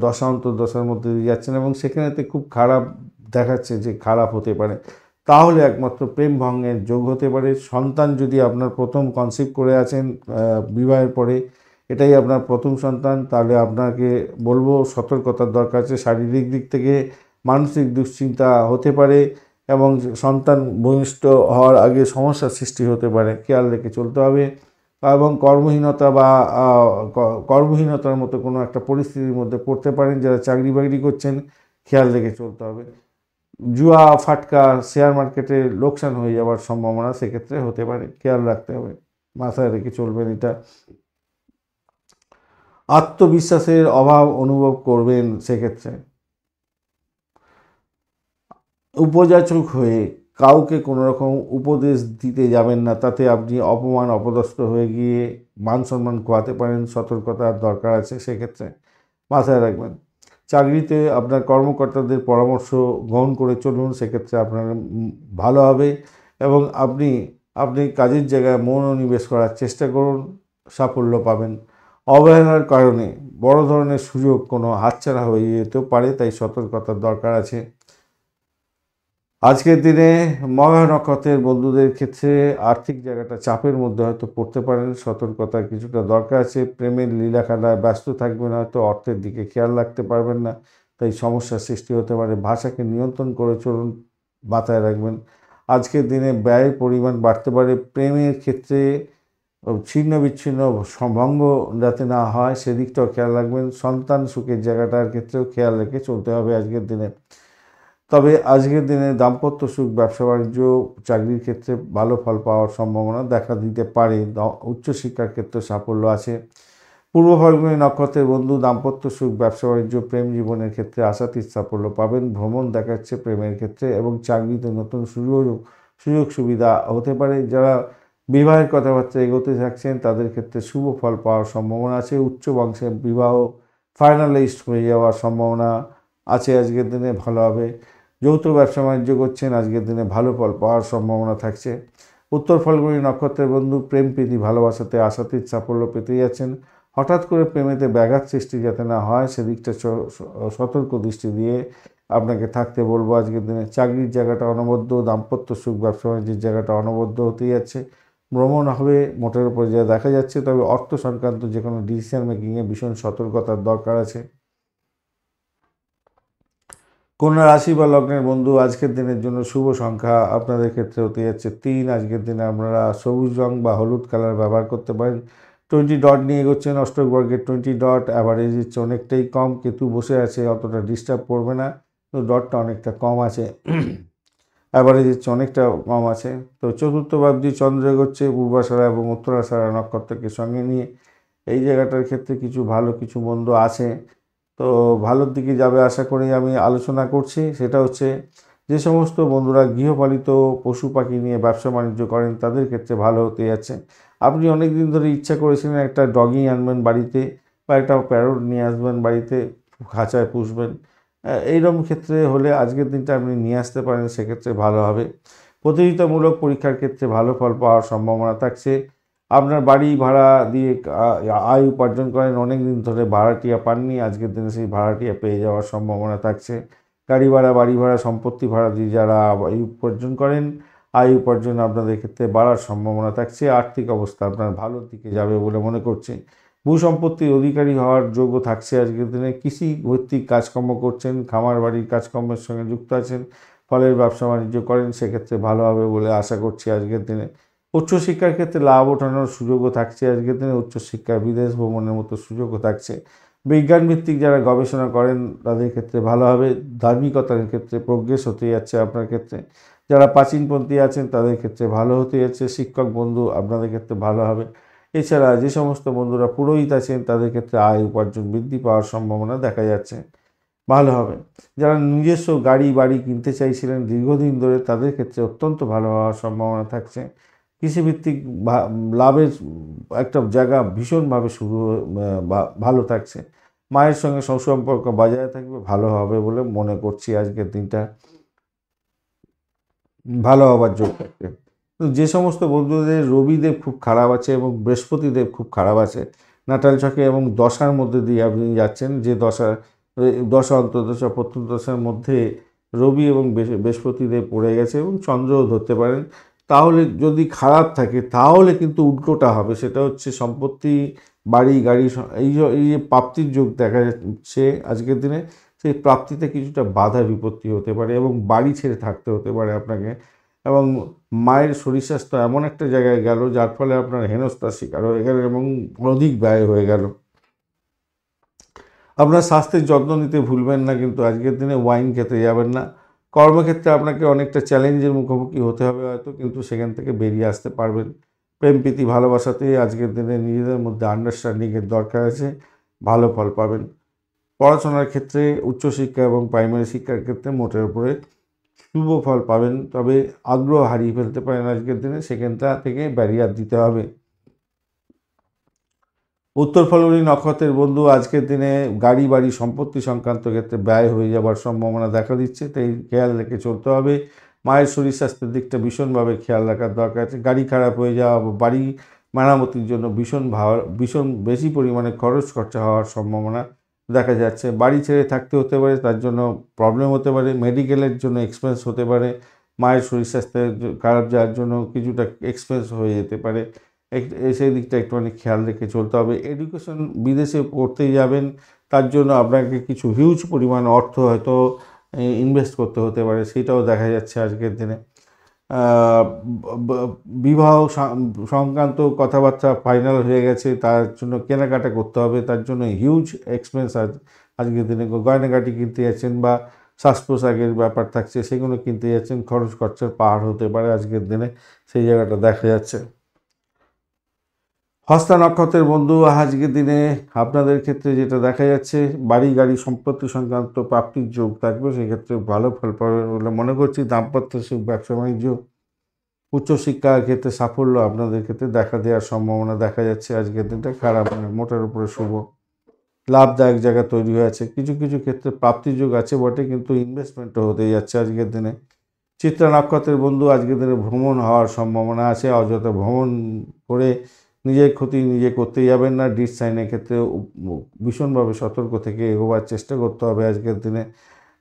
দশা অন্তর্দশার মধ্যে দিয়ে যাচ্ছেন এবং সেখানেতে খুব খারাপ দেখাচ্ছে যে খারাপ হতে পারে, তাহলে একমাত্র প্রেম ভঙ্গের যোগ হতে পারে। সন্তান যদি আপনার প্রথম কনসিভ করে আছেন বিবাহের পরে, এটাই আপনার প্রথম সন্তান, তাহলে আপনাকে বলবো সতর্কতার দরকার আছে। শারীরিক দিক থেকে মানসিক দুশ্চিন্তা হতে পারে এবং সন্তান ভূমিষ্ঠ হওয়ার আগে সমস্যার সৃষ্টি হতে পারে, খেয়াল রেখে চলতে হবে। এবং কর্মহীনতা বা কর্মহীনতার মতো কোনো একটা পরিস্থিতির মধ্যে পড়তে পারেন। যারা চাকরি বাকরি করছেন খেয়াল রেখে চলতে হবে। জুয়া, ফাটকা, শেয়ার মার্কেটে লোকসান হয়ে যাওয়ার সম্ভাবনা সেক্ষেত্রে হতে পারে, খেয়াল রাখতে হবে, মাথায় রেখে চলবেন এটা। আত্মবিশ্বাসের অভাব অনুভব করবেন সেক্ষেত্রে। উপযাচক হয়ে কাউকে কোনো রকম উপদেশ দিতে যাবেন না, তাতে আপনি অপমান অপদস্থ হয়ে গিয়ে মান সম্মান খোয়াতে পারেন, সতর্কতার দরকার আছে সেক্ষেত্রে, মাথায় রাখবেন। চাকরিতে আপনার কর্মকর্তাদের পরামর্শ গ্রহণ করে চলুন, সেক্ষেত্রে আপনার ভালো হবে এবং আপনি কাজের জায়গায় মনোনিবেশ করার চেষ্টা করুন, সাফল্য পাবেন। অবহেলার কারণে বড় ধরনের সুযোগ কোনো হাতছাড়া হয়ে যেতেও পারে, তাই সতর্কতার দরকার আছে। আজকের দিনে মঘা নক্ষত্রের বন্ধুদের ক্ষেত্রে আর্থিক জায়গাটা চাপের মধ্যে হয়তো পড়তে পারেন, সতর্কতার কিছুটা দরকার আছে। প্রেমের লীলাখানায় ব্যস্ত থাকবেন, হয়তো অর্থের দিকে খেয়াল রাখতে পারবেন না, তাই সমস্যার সৃষ্টি হতে পারে। ভাষাকে নিয়ন্ত্রণ করে চলুন, মাথায় রাখবেন। আজকের দিনে ব্যয়ের পরিমাণ বাড়তে পারে। প্রেমের ক্ষেত্রে ছিন্ন বিচ্ছিন্ন ভঙ্গ যাতে না হয় সেদিকটাও খেয়াল রাখবেন। সন্তান সুখের জায়গাটার ক্ষেত্রেও খেয়াল রেখে চলতে হবে আজকের দিনে। তবে আজকের দিনে দাম্পত্য সুখ, ব্যবসা বাণিজ্য, চাকরির ক্ষেত্রে ভালো ফল পাওয়ার সম্ভাবনা দেখা দিতে পারে। উচ্চশিক্ষার ক্ষেত্রে সাফল্য আছে। পূর্ব ফাল্গুনী নক্ষত্রের বন্ধু দাম্পত্য সুখ, ব্যবসা বাণিজ্য, প্রেম জীবনের ক্ষেত্রে আশাতীত সাফল্য পাবেন। ভ্রমণ দেখাচ্ছে প্রেমের ক্ষেত্রে এবং চাকরিতে নতুন সুযোগ সুবিধা হতে পারে। যারা বিবাহের কথাবার্তা এগোতে থাকছেন তাদের ক্ষেত্রে শুভ ফল পাওয়ার সম্ভাবনা আছে। উচ্চ বংশে বিবাহ ফাইনালাইজড হয়ে যাওয়ার সম্ভাবনা আছে, আজকের দিনে ভালো হবে। যৌথ ব্যবসা বাণিজ্য করছেন, আজকের দিনে ভালো ফল পাওয়ার সম্ভাবনা থাকছে। উত্তর ফাল্গুনী নক্ষত্রের বন্ধু প্রেম প্রীতি ভালোবাসাতে আশাতীত সাফল্য পেতে যাচ্ছেন। হঠাৎ করে প্রেমেতে ব্যাঘাত সৃষ্টি যাতে না হয় সেদিকটা সতর্ক দৃষ্টি দিয়ে আপনাকে থাকতে বলবো আজকের দিনে। চাকরির জায়গাটা অনবদ্য, দাম্পত্য সুখ, ব্যবসা বাণিজ্যের জায়গাটা অনবদ্য হতে যাচ্ছে। ভ্রমণ হবে মোটের উপর যা দেখা যাচ্ছে, তবে অর্থ সংক্রান্ত যে কোনো ডিসিশন মেকিংয়ে ভীষণ সতর্কতার দরকার আছে। কন্যা রাশি বা লগ্নের বন্ধু আজকের দিনের জন্য শুভ সংখ্যা আপনাদের ক্ষেত্রে হতে যাচ্ছে 3। আজকের দিনে আপনারা সবুজ রং বা হলুদ কালার ব্যবহার করতে পারেন। 20 ডট নিয়ে এগোচ্ছেন, অষ্টক বর্গের 20 ডট, অ্যাভারেজ হচ্ছে অনেকটাই কম। কেতু বসে আছে, অতটা ডিস্টার্ব করবে না, তো ডটটা অনেকটা কম আছে, অ্যাভারেজ হচ্ছে অনেকটা কম আছে। তো চতুর্থ ভাবজি চন্দ্র এগোচ্ছে পূর্বাষাঢ়া এবং উত্তরাষাঢ়া নক্ষত্রকে সঙ্গে নিয়ে। এই জায়গাটার ক্ষেত্রে কিছু ভালো কিছু মন্দ আছে, তো ভালোর দিকে যাবে আশা করি। আমি আলোচনা করছি সেটা হচ্ছে যে সমস্ত বন্ধুরা গৃহপালিত পশু পাখি নিয়ে ব্যবসা বাণিজ্য করেন তাদের ক্ষেত্রে ভালো হতে যাচ্ছে। আপনি অনেক দিন ধরে ইচ্ছা করেছিলেন একটা ডগি আনবেন বাড়িতে বা একটা প্যারট নিয়ে আসবেন বাড়িতে, খাঁচায় পুষবেন, এইরকম ক্ষেত্রে হলে আজকের দিনটা আপনি নিয়ে আসতে পারেন, সেক্ষেত্রে ভালো হবে। প্রতিযোগিতামূলক পরীক্ষার ক্ষেত্রে ভালো ফল পাওয়ার সম্ভাবনা থাকছে। আপনার বাড়ি ভাড়া দিয়ে আয় উপার্জন করেন, অনেক দিন ধরে ভাড়াটিয়া পাননি, আজকের দিনে সেই ভাড়াটিয়া পেয়ে যাওয়ার সম্ভাবনা থাকছে। গাড়ি ভাড়া, বাড়ি ভাড়া, সম্পত্তি ভাড়া দিয়ে যারা আয় উপার্জন করেন, আয় উপার্জন আপনাদের ক্ষেত্রে বাড়ার সম্ভাবনা থাকছে। আর্থিক অবস্থা আপনার ভালোর দিকে যাবে বলে মনে করছে। ভূসম্পত্তির অধিকারী হওয়ার যোগ্য থাকছে আজকের দিনে। কৃষি ভিত্তিক কাজকর্ম করছেন, খামার বাড়ির কাজকর্মের সঙ্গে যুক্ত আছেন, ফলের ব্যবসা বাণিজ্য করেন, সেক্ষেত্রে ভালো হবে বলে আশা করছি আজকের দিনে। উচ্চশিক্ষার ক্ষেত্রে লাভ ওঠানোর সুযোগও থাকছে আজকের দিনে। উচ্চশিক্ষা, বিদেশ ভ্রমণের মতো সুযোগও থাকছে। বিজ্ঞান ভিত্তিক যারা গবেষণা করেন তাদের ক্ষেত্রে ভালো হবে। ধার্মিকতার ক্ষেত্রে প্রোগ্রেস হতে যাচ্ছে আপনার ক্ষেত্রে। যারা প্রাচীনপন্থী আছেন তাদের ক্ষেত্রে ভালো হতে যাচ্ছে। শিক্ষক বন্ধু আপনাদের ক্ষেত্রে ভালো হবে। এছাড়া যে সমস্ত বন্ধুরা পুরোহিত আছেন তাদের ক্ষেত্রে আয় উপার্জন বৃদ্ধি পাওয়ার সম্ভাবনা দেখা যাচ্ছে, ভালো হবে। যারা নিজস্ব গাড়ি বাড়ি কিনতে চাইছিলেন দীর্ঘদিন ধরে তাদের ক্ষেত্রে অত্যন্ত ভালো হওয়ার সম্ভাবনা থাকছে। কৃষিভিত্তিক লাভের একটা জায়গা ভীষণভাবে শুরু ভালো থাকছে। মায়ের সঙ্গে সুসম্পর্ক বজায় থাকবে, ভালো হবে বলে মনে করছি আজকের দিনটা ভালো হবার যোগ থাকবে। তো যে সমস্ত বন্ধুদের রবিদেব খুব খারাপ আছে এবং বৃহস্পতিদেব খুব খারাপ আছে, নাটাল ছকে এবং দশার মধ্যে দিয়ে আপনি যাচ্ছেন, যে দশা অন্তর্দশা প্রত্যন্তদশার মধ্যে রবি এবং বৃহস্পতিদেব পড়ে গেছে এবং চন্দ্রও ধরতে পারেন, তাহলে যদি খারাপ থাকে তাহলে কিন্তু উল্টোটা হবে। সেটা হচ্ছে সম্পত্তি, বাড়ি গাড়ি, এই যে প্রাপ্তির যোগ দেখা যাচ্ছে আজকের দিনে, সেই প্রাপ্তিতে কিছুটা বাধা বিপত্তি হতে পারে এবং বাড়ি ছেড়ে থাকতে হতে পারে আপনাকে। এবং মায়ের শরীর স্বাস্থ্য এমন একটা জায়গায় গেল যার ফলে আপনার হেনস্থার শিকার হয়ে গেল এবং অধিক ব্যয় হয়ে গেল। আপনার স্বাস্থ্যের যত্ন নিতে ভুলবেন না, কিন্তু আজকের দিনে ওয়াইন খেতে যাবেন না। কর্মক্ষেত্রে আপনাকে অনেকটা চ্যালেঞ্জের মুখোমুখি হতে হবে হয়তো, কিন্তু সেখান থেকে বেরিয়ে আসতে পারবেন। প্রেম প্রীতি ভালোবাসাতে আজকের দিনে নিজেদের মধ্যে আন্ডারস্ট্যান্ডিংয়ের দরকার আছে, ভালো ফল পাবেন। পড়াশোনার ক্ষেত্রে উচ্চশিক্ষা এবং প্রাইমারি শিক্ষার ক্ষেত্রে মোটের উপরে শুভ ফল পাবেন, তবে আগ্রহ হারিয়ে ফেলতে পারেন আজকের দিনে, সেখানটা থেকে ব্যারিয়ার দিতে হবে। উত্তর ফাল্গুনী নক্ষত্রের বন্ধু আজকের দিনে গাড়ি বাড়ি সম্পত্তি সংক্রান্ত ক্ষেত্রে ব্যয় হয়ে যাওয়ার সম্ভাবনা দেখা দিচ্ছে, তাই খেয়াল রেখে চলতে হবে। মায়ের শরীর স্বাস্থ্যের দিকটা ভীষণভাবে খেয়াল রাখার দরকার আছে। গাড়ি খারাপ হয়ে যাওয়া বা বাড়ি মেরামতির জন্য ভীষণ বেশি পরিমাণে খরচা হওয়ার সম্ভাবনা দেখা যাচ্ছে। বাড়ি ছেড়ে থাকতে হতে পারে, তার জন্য প্রবলেম হতে পারে। মেডিকেলের জন্য এক্সপেন্স হতে পারে। মায়ের শরীর স্বাস্থ্যের খারাপ যাওয়ার জন্য কিছুটা এক্সপেন্স হয়ে যেতে পারে। সেই দিকটা একটুখানি খেয়াল রেখে চলতে হবে। এডুকেশন, বিদেশে পড়তে যাবেন, তার জন্য আপনাকে কিছু হিউজ পরিমাণ অর্থ হয়তো ইনভেস্ট করতে হতে পারে, সেটাও দেখা যাচ্ছে আজকের দিনে। বিবাহ সংক্রান্ত কথাবার্তা ফাইনাল হয়ে গেছে, তার জন্য কেনাকাটা করতে হবে, তার জন্য হিউজ এক্সপেন্স আজকের দিনে। গয়নাগাটি কিনতে যাচ্ছেন বা শ্বাস প্রশ্বাসের ব্যাপার থাকছে, সেগুলো কিনতে যাচ্ছেন, খরচ খরচার পাহাড় হতে পারে আজকের দিনে, সেই জায়গাটা দেখা যাচ্ছে। হস্তা নক্ষত্রের বন্ধু আজকের দিনে আপনাদের ক্ষেত্রে যেটা দেখা যাচ্ছে, বাড়ি গাড়ি সম্পত্তি সংক্রান্ত প্রাপ্তির যোগ থাকবে, সেক্ষেত্রে ভালো ফল পাবেন বলে মনে করছি। দাম্পত্য সুখ, ব্যবসা বাণিজ্য, উচ্চশিক্ষার ক্ষেত্রে সাফল্য আপনাদের ক্ষেত্রে দেখা দেওয়ার সম্ভাবনা দেখা যাচ্ছে আজকের দিনটা। খারাপ নয়, মোটের উপরে শুভ, লাভদায়ক জায়গা তৈরি হয়ে আছে। কিছু কিছু ক্ষেত্রে প্রাপ্তির যোগ আছে বটে, কিন্তু ইনভেস্টমেন্টও হতে যাচ্ছে আজকের দিনে। চিত্রা নক্ষত্রের বন্ধু আজকের দিনে ভ্রমণ হওয়ার সম্ভাবনা আছে। অযথা ভ্রমণ করে নিজের ক্ষতি নিজে করতে যাবেন না। ডিস সাইনের ক্ষেত্রে ভীষণভাবে সতর্ক থেকে এগোবার চেষ্টা করতে হবে আজকের দিনে।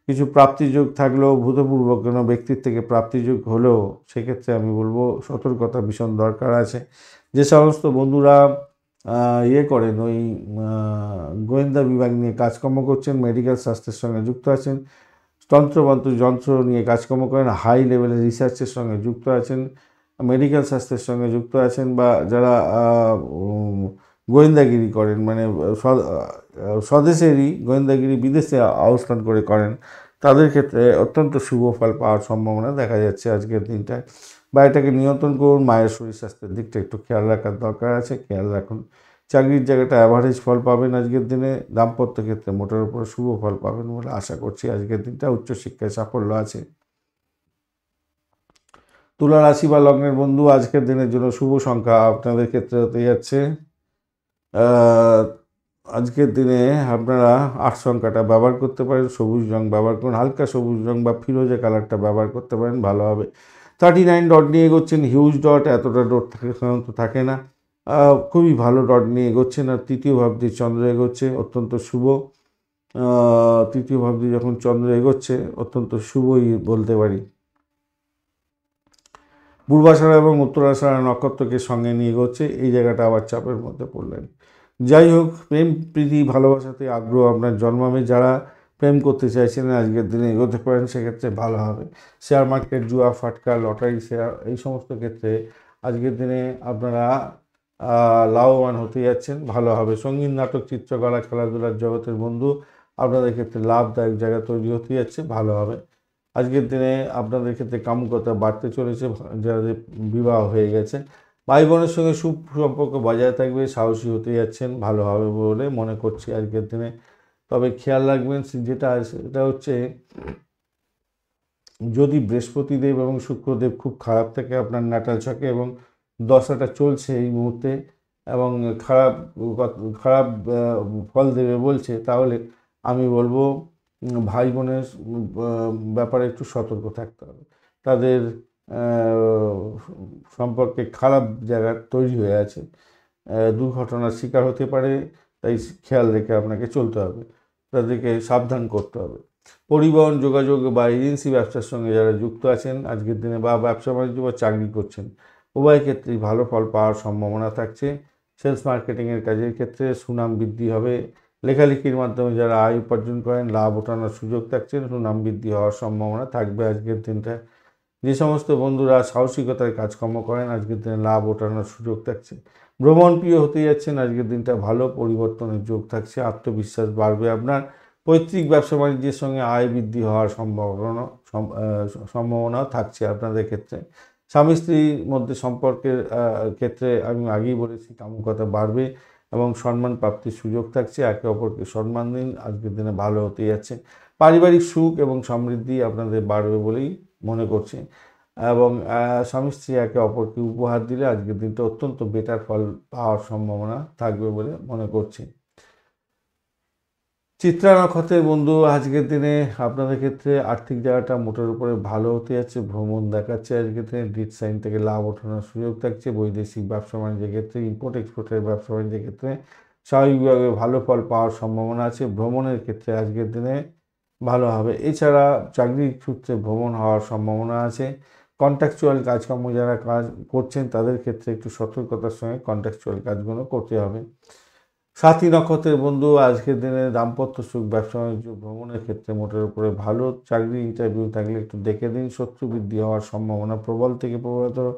কিছু প্রাপ্তিযোগ থাকলেও, ভূতপূর্ব কোনো ব্যক্তির থেকে প্রাপ্তিযোগ হলেও, সেক্ষেত্রে আমি বলবো সতর্কতা ভীষণ দরকার আছে। যে সমস্ত বন্ধুরা করেন, ওই গোয়েন্দা বিভাগ নিয়ে কাজকর্ম করছেন, মেডিকেল স্বাস্থ্যের সঙ্গে যুক্ত আছেন, যন্ত্র নিয়ে কাজকর্ম করেন, হাই লেভেলের রিসার্চের সঙ্গে যুক্ত আছেন, মেডিকেল স্বাস্থ্যের সঙ্গে যুক্ত আছেন, বা যারা গোয়েন্দাগিরি করেন, মানে স্বদেশেরই গোয়েন্দাগিরি বিদেশে অবস্থান করে করেন, তাদের ক্ষেত্রে অত্যন্ত শুভ ফল পাওয়ার সম্ভাবনা দেখা যাচ্ছে আজকের দিনটায়। বা এটাকে নিয়ন্ত্রণ করুন। মায়ের শরীর স্বাস্থ্যের দিকটা একটু খেয়াল রাখার দরকার আছে, খেয়াল রাখুন। চাকরির জায়গাটা অ্যাভারেজ ফল পাবেন আজকের দিনে। দাম্পত্য ক্ষেত্রে মোটের উপরে শুভ ফল পাবেন বলে আশা করছি আজকের দিনটা। উচ্চশিক্ষায় সাফল্য আছে। তুলা রাশি বা লগ্নের বন্ধু, আজকের দিনের জন্য শুভ সংখ্যা আপনাদের ক্ষেত্রে হতে যাচ্ছে আজকের দিনে আপনারা 8 সংখ্যাটা ব্যবহার করতে পারেন, সবুজ রং ব্যবহার করুন, হালকা সবুজ রং বা ফিরোজা কালারটা ব্যবহার করতে পারেন, ভালো হবে। 39 ডট নিয়ে এগোচ্ছেন, হিউজ ডট, এতটা ডট সাধারণত থাকে না, খুবই ভালো ডট নিয়ে এগোচ্ছেন। আর তৃতীয় ভাবটি চন্দ্র এগোচ্ছে, অত্যন্ত শুভ। তৃতীয় ভাবটি যখন চন্দ্র এগোচ্ছে অত্যন্ত শুভই বলতে পারি। পূর্বাষাঢ়া এবং উত্তরাষাঢ়া নক্ষত্রকে সঙ্গে নিয়ে এগোচ্ছে, এই জায়গাটা আবার চাপের মধ্যে পড়লেন। যাই হোক, প্রেম প্রীতি ভালোবাসাতে আগ্রহ আপনার জন্মাবে। যারা প্রেম করতে চাইছেন আজকের দিনে এগোতে পারেন, সেক্ষেত্রে ভালো হবে। শেয়ার মার্কেট, জুয়া, ফাটকা, লটারি, শেয়ার, এই সমস্ত ক্ষেত্রে আজকের দিনে আপনারা লাভবান হতে যাচ্ছেন, ভালো হবে। সঙ্গীত, নাটক, চিত্রকলা, খেলাধুলার জগতের বন্ধু, আপনাদের ক্ষেত্রে লাভদায়ক জায়গা তৈরি হতে যাচ্ছে, ভালো হবে। আজকের দিনে আপনাদের ক্ষেত্রে কামুকতা বাড়তে চলেছে। যাদের বিবাহ হয়ে গেছে, ভাই বোনের সঙ্গে সুসম্পর্ক বজায় থাকবে, সাহসী হতে যাচ্ছেন, ভালো হবে বলে মনে করছি আজকের দিনে। তবে খেয়াল রাখবেন যেটা সেটা হচ্ছে, যদি বৃহস্পতিদেব এবং শুক্রদেব খুব খারাপ থাকে আপনার ন্যাটাল ছকে এবং দশাটা চলছে এই মুহূর্তে এবং খারাপ খারাপ ফল দেবে বলছে, তাহলে আমি বলবো ভাই বোনের ব্যাপারে একটু সতর্ক থাকতে হবে। তাদের সম্পর্কে খারাপ জায়গা তৈরি হয়ে আছে, দুর্ঘটনার শিকার হতে পারে, তাই খেয়াল রেখে আপনাকে চলতে হবে, তাদেরকে সাবধান করতে হবে। পরিবহন, যোগাযোগ বা এজেন্সি ব্যবসার সঙ্গে যারা যুক্ত আছেন আজকের দিনে, বা ব্যবসা বাণিজ্য বা চাকরি করছেন, উভয় ক্ষেত্রেই ভালো ফল পাওয়ার সম্ভাবনা থাকছে। সেলস মার্কেটিংয়ের কাজের ক্ষেত্রে সুনাম বৃদ্ধি হবে। লেখালেখির মাধ্যমে যারা আয় উপার্জন করেন, লাভ ওঠানোর সুযোগ থাকছে, সুনাম বৃদ্ধি হওয়ার সম্ভাবনা থাকবে আজকের দিনটা। যে সমস্ত বন্ধুরা সাহসিকতার কাজকর্ম করেন, আজকের দিনে লাভ ওঠানোর সুযোগ থাকছে। ভ্রমণ প্রিয় হতে যাচ্ছেন, আজকের দিনটা ভালো, পরিবর্তনের যোগ থাকছে, আত্মবিশ্বাস বাড়বে আপনার। পৈতৃক ব্যবসা বাণিজ্যের সঙ্গে আয় বৃদ্ধি হওয়ার সম্ভাবনাও থাকছে আপনাদের ক্ষেত্রে। স্বামী স্ত্রীর মধ্যে সম্পর্কের ক্ষেত্রে আমি আগেই বলেছি, কামুকতা বাড়বে এবং সম্মান প্রাপ্তির সুযোগ থাকছে। একে অপরকে সম্মান দিন, আজকের দিনে ভালো হতে যাচ্ছে। পারিবারিক সুখ এবং সমৃদ্ধি আপনাদের বাড়বে বলেই মনে করছি এবং স্বামী স্ত্রী একে অপরকে উপহার দিলে আজকের দিনটা অত্যন্ত বেটার ফল পাওয়ার সম্ভাবনা থাকবে বলে মনে করছি। চিত্রা নক্ষত্রের বন্ধু, আজকের দিনে আপনাদের ক্ষেত্রে আর্থিক জায়গাটা মোটের উপরে ভালো হতে যাচ্ছে, ভ্রমণ দেখাচ্ছে আজকের দিনে, ডিট সাইন থেকে লাভ ওঠানোর সুযোগ থাকছে। বৈদেশিক ব্যবসা বাণিজ্যের ক্ষেত্রে, ইম্পোর্ট এক্সপোর্টের ব্যবসা বাণিজ্যের ক্ষেত্রে স্বাভাবিকভাবে ভালো ফল পাওয়ার সম্ভাবনা আছে। ভ্রমণের ক্ষেত্রে আজকের দিনে ভালো হবে। এছাড়া চাকরির সূত্রে ভ্রমণ হওয়ার সম্ভাবনা আছে। কন্ট্রাকচুয়াল কাজকর্ম যারা কাজ করছেন তাদের ক্ষেত্রে একটু সতর্কতার সঙ্গে কন্ট্রাকচুয়াল কাজগুলো করতে হবে। সাথী নক্ষত্রের বন্ধু, আজকের দিনে দাম্পত্য সুখ, ব্যবসা বাণিজ্য, ভ্রমণের ক্ষেত্রে মোটের উপরে ভালো। চাকরি ইন্টারভিউ থাকলে একটু দেখে দিন। শত্রু বৃদ্ধি হওয়ার সম্ভাবনা প্রবল থেকে প্রবলতর।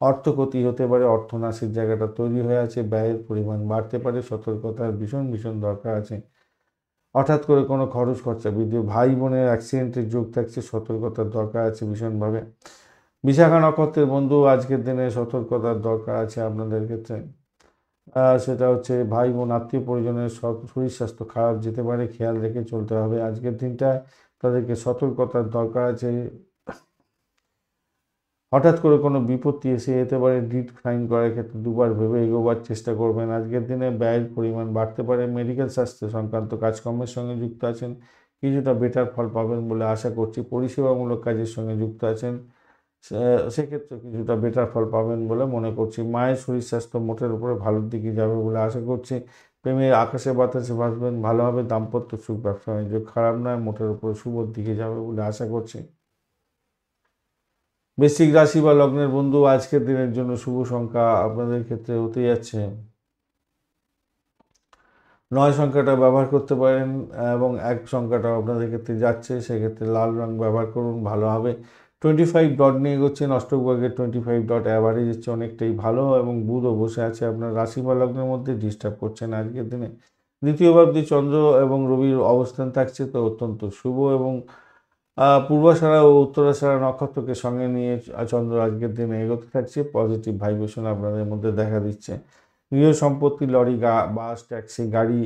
অর্থ ক্ষতি হতে পারে, অর্থনাশের জায়গাটা তৈরি হয়ে আছে, ব্যয়ের পরিমাণ বাড়তে পারে, সতর্কতার ভীষণ ভীষণ দরকার আছে। হঠাৎ করে কোনো খরচ খরচা বৃদ্ধি, ভাই বোনের অ্যাক্সিডেন্টের যোগ থাকছে, সতর্কতার দরকার আছে ভীষণভাবে। বিশাখা নক্ষত্রের বন্ধু, আজকের দিনে সতর্কতার দরকার আছে আপনাদের ক্ষেত্রে। সেটা হচ্ছে ভাই বোন, আত্মীয় পরিজনের শরীর স্বাস্থ্য খারাপ যেতে পারে, খেয়াল রেখে চলতে হবে আজকের দিনটায়, তাদেরকে সতর্কতার দরকার আছে। হঠাৎ করে কোনো বিপত্তি এসে যেতে পারে, ডিট সাইন করার ক্ষেত্রে দুবার ভেবে এগোবার চেষ্টা করবেন। আজকের দিনে ব্যয়ের পরিমাণ বাড়তে পারে। মেডিকেল স্বাস্থ্য সংক্রান্ত কাজকর্মের সঙ্গে যুক্ত আছেন, কিছুটা বেটার ফল পাবেন বলে আশা করছি। পরিষেবামূলক কাজের সঙ্গে যুক্ত আছেন, সেক্ষেত্রে কিছুটা বেটার ফল পাবেন বলে মনে করছি। মায়ের শরীর স্বাস্থ্য মোটের উপরে ভালোর দিকে যাবে বলে আশা করছি। প্রেমের আকাশে বাতাসে ভাসবেন, ভালো হবে। দাম্পত্য সুখ, ব্যবসা বাণিজ্য খারাপ নয়, মোটের উপরে শুভর দিকে যাবে বলে আশা করছি। বৃশ্চিক রাশি বা লগ্নের বন্ধু, আজকের দিনের জন্য শুভ সংখ্যা আপনাদের ক্ষেত্রে হতে যাচ্ছে 9 সংখ্যাটা ব্যবহার করতে পারেন এবং 1 সংখ্যাটাও আপনাদের ক্ষেত্রে যাচ্ছে, সেক্ষেত্রে লাল রং ব্যবহার করুন, ভালো হবে। 25 ডট নিয়ে এগোচ্ছেন, অষ্টক ভাগের 25 ডট অ্যাভারেজ হচ্ছে অনেকটাই ভালো এবং বুধও বসে আছে আপনার রাশি বা লগ্নের মধ্যে, ডিস্টার্ব করছেন আজকের দিনে। দ্বিতীয় ভাবটি চন্দ্র এবং রবির অবস্থান থাকছে, তো অত্যন্ত শুভ এবং পূর্বাষাঢ়া ও উত্তরাষাঢ়া নক্ষত্রকে সঙ্গে নিয়ে চন্দ্র আজকের দিনে এগোতে থাকছে, পজিটিভ ভাইব্রেশন আপনাদের মধ্যে দেখা দিচ্ছে। গৃহ সম্পত্তি, লরি, বাস, ট্যাক্সি, গাড়ি